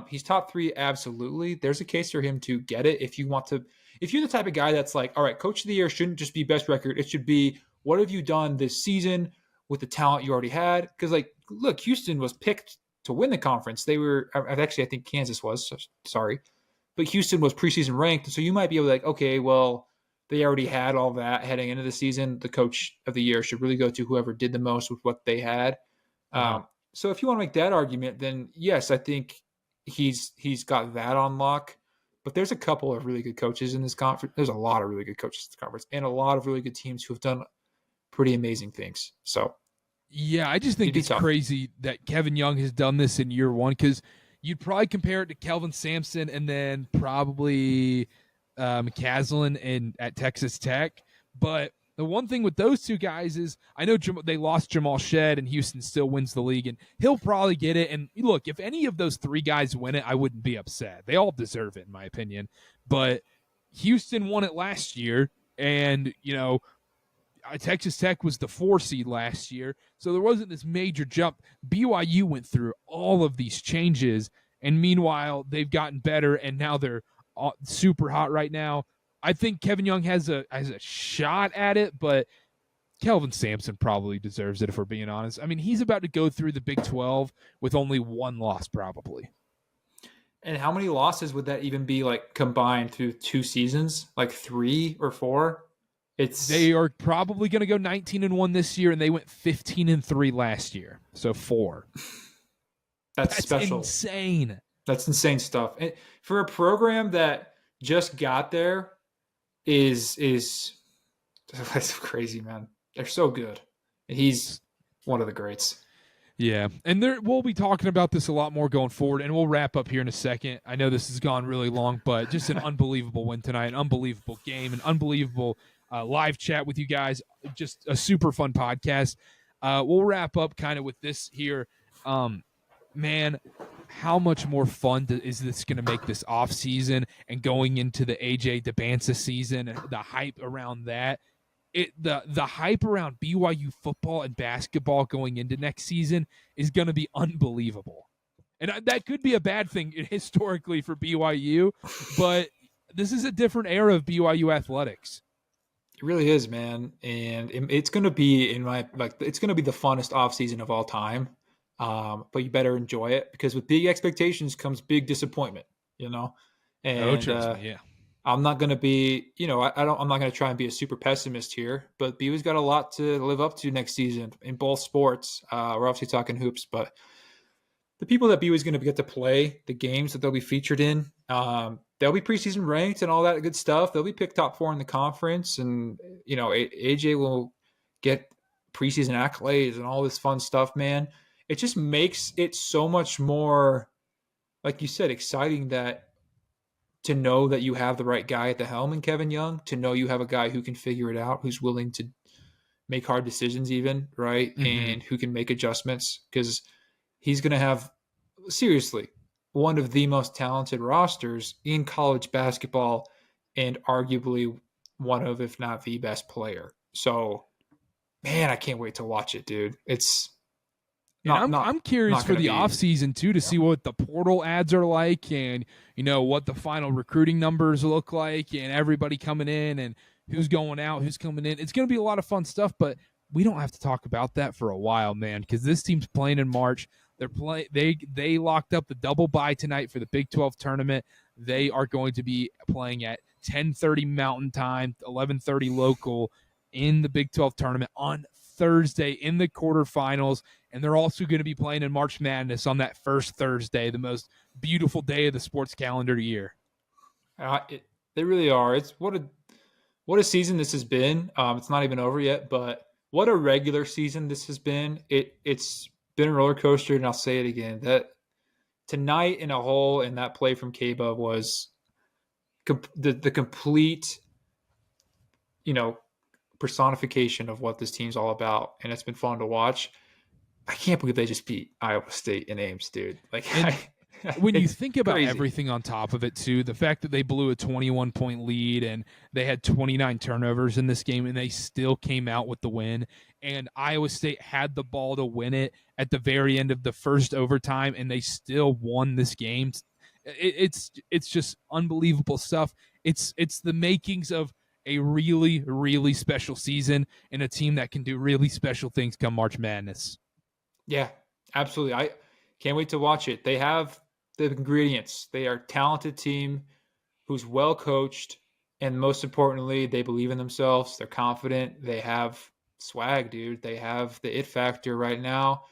He's top 3, absolutely. There's a case for him to get it if you're the type of guy that's like, all right, Coach of the Year shouldn't just be best record. It should be, what have you done this season with the talent you already had? Because, look, Houston was picked to win the conference. I think Kansas was, so sorry. But Houston was preseason ranked. So you might be able to okay, well, they already had all that heading into the season. The Coach of the Year should really go to whoever did the most with what they had. So if you want to make that argument, then yes, I think he's got that on lock. But there's a couple of really good coaches in this conference. There's a lot of really good coaches in this conference and a lot of really good teams who have done pretty amazing things. So, yeah, I just think it's crazy that Kevin Young has done this in year 1 because you'd probably compare it to Kelvin Sampson and then probably McCaslin at Texas Tech. But the one thing with those two guys is I know they lost Jamal Shedd and Houston still wins the league, and he'll probably get it. And look, if any of those 3 guys win it, I wouldn't be upset. They all deserve it, in my opinion. But Houston won it last year, and, Texas Tech was the 4 seed last year, so there wasn't this major jump. BYU went through all of these changes, and meanwhile, they've gotten better, and now they're super hot right now. I think Kevin Young has a shot at it, but Kelvin Sampson probably deserves it if we're being honest. I mean, he's about to go through the Big 12 with only 1 loss probably. And how many losses would that even be combined through 2 seasons? 3 or 4? They are probably going to go 19-1 this year, and they went 15-3 last year. So 4. That's special. Insane. That's insane stuff. And for a program that just got there, is that's crazy, man. They're so good. And he's one of the greats. Yeah, and we'll be talking about this a lot more going forward, and we'll wrap up here in a second. I know this has gone really long, but just an unbelievable win tonight, an unbelievable game, an unbelievable live chat with you guys, just a super fun podcast. We'll wrap up kind of with this here. Man, how much more fun is this going to make this off season and going into the AJ DeBanza season and the hype around that? The hype around BYU football and basketball going into next season is going to be unbelievable. And that could be a bad thing historically for BYU, but this is a different era of BYU athletics. It really is, man. And it's going to be it's going to be the funnest offseason of all time. But you better enjoy it because with big expectations comes big disappointment, And trust me, yeah. I'm not going to be, I'm not going to try and be a super pessimist here, but BYU's got a lot to live up to next season in both sports. We're obviously talking hoops, but the people that BYU's going to get to play, the games that they'll be featured in, they'll be preseason ranked and all that good stuff. They'll be picked top 4 in the conference, and AJ will get preseason accolades and all this fun stuff, man. It just makes it so much more, like you said, exciting to know that you have the right guy at the helm in Kevin Young, to know you have a guy who can figure it out, who's willing to make hard decisions even, right? And who can make adjustments, because he's going to have, seriously, one of the most talented rosters in college basketball and arguably one of, if not the best player. So, man, I can't wait to watch it, dude. It's And I'm curious for the offseason too to see what the portal ads are like, and what the final recruiting numbers look like, and everybody coming in and who's going out, who's coming in. It's going to be a lot of fun stuff, but we don't have to talk about that for a while, man, because this team's playing in March. They locked up the double bye tonight for the Big 12 tournament. They are going to be playing at 10:30 Mountain Time, 11:30 local in the Big 12 tournament on Thursday in the quarterfinals. And they're also going to be playing in March Madness on that first Thursday, the most beautiful day of the sports calendar year. They really are. It's what a season this has been. It's not even over yet, but what a regular season this has been. It's been a roller coaster, and I'll say it again. That tonight in a whole, and that play from Kaba was the complete, personification of what this team's all about, and it's been fun to watch. I can't believe they just beat Iowa State in Ames, dude. When you think about crazy. Everything on top of it, too, the fact that they blew a 21-point lead and they had 29 turnovers in this game and they still came out with the win, and Iowa State had the ball to win it at the very end of the first overtime, and they still won this game. It's just unbelievable stuff. It's the makings of a really, really special season and a team that can do really special things come March Madness. Yeah, absolutely. I can't wait to watch it. They have the ingredients. They are a talented team who's well coached, and most importantly, they believe in themselves. They're confident. They have swag, dude. They have the it factor right now.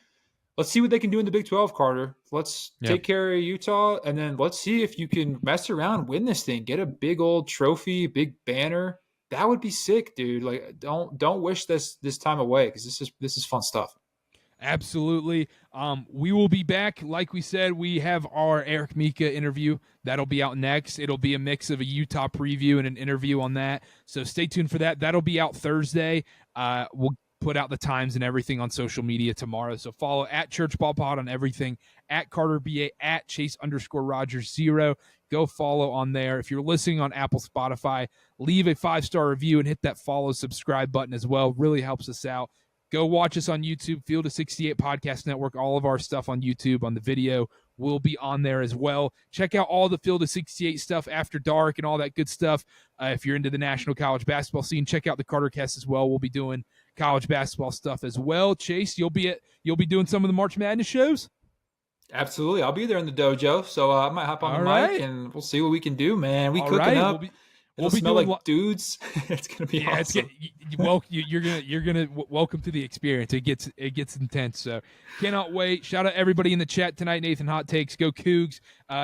Let's see what they can do in the Big 12, Carter. Let's take care of Utah, and then let's see if you can mess around, win this thing, get a big old trophy, big banner. That would be sick, dude. Like, don't wish this time away, because this is fun stuff. Absolutely. We will be back. Like we said, we have our Eric Mika interview. That'll be out next. It'll be a mix of a Utah preview and an interview on that. So stay tuned for that. That'll be out Thursday. We'll put out the times and everything on social media tomorrow. So follow at ChurchBallPod on everything, at CarterBA, at Chase_Rogers0. Go follow on there. If you're listening on Apple, Spotify, leave a 5-star review and hit that follow, subscribe button as well. Really helps us out. Go watch us on YouTube, Field of 68 Podcast Network. All of our stuff on YouTube, on the video, will be on there as well. Check out all the Field of 68 stuff after dark and all that good stuff. If you're into the national college basketball scene, check out the CarterCast as well. We'll be doing college basketball stuff as well. Chase, you'll be doing some of the March Madness shows? Absolutely. I'll be there in the dojo, so I might hop on the mic and we'll see what we can do, man. We cooking up. We'll be smell like dudes. It's gonna be awesome. You're gonna welcome to the experience. It gets intense. So cannot wait. Shout out everybody in the chat tonight. Nathan Hot Takes, go Cougs.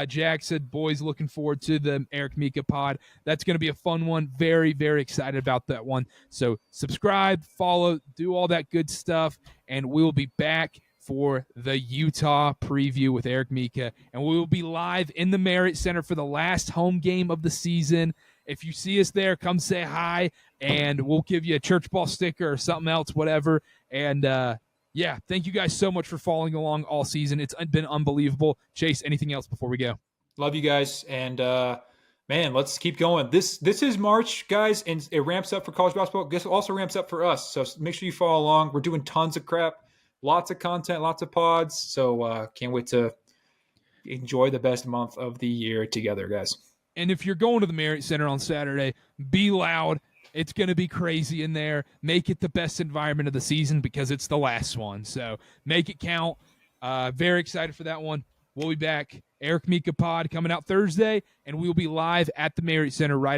Jack said, boys, looking forward to the Eric Mika pod. That's gonna be a fun one. Very, very excited about that one. So subscribe, follow, do all that good stuff, and we will be back for the Utah preview with Eric Mika, and we will be live in the Marriott Center for the last home game of the season. If you see us there, come say hi, and we'll give you a church ball sticker or something else, whatever. And, thank you guys so much for following along all season. It's been unbelievable. Chase, anything else before we go? Love you guys, and, man, let's keep going. This is March, guys, and it ramps up for college basketball. This also ramps up for us, so make sure you follow along. We're doing tons of crap, lots of content, lots of pods, so can't wait to enjoy the best month of the year together, guys. And if you're going to the Marriott Center on Saturday, be loud. It's going to be crazy in there. Make it the best environment of the season because it's the last one. So make it count. Very excited for that one. We'll be back. Eric Mika pod coming out Thursday, and we'll be live at the Marriott Center right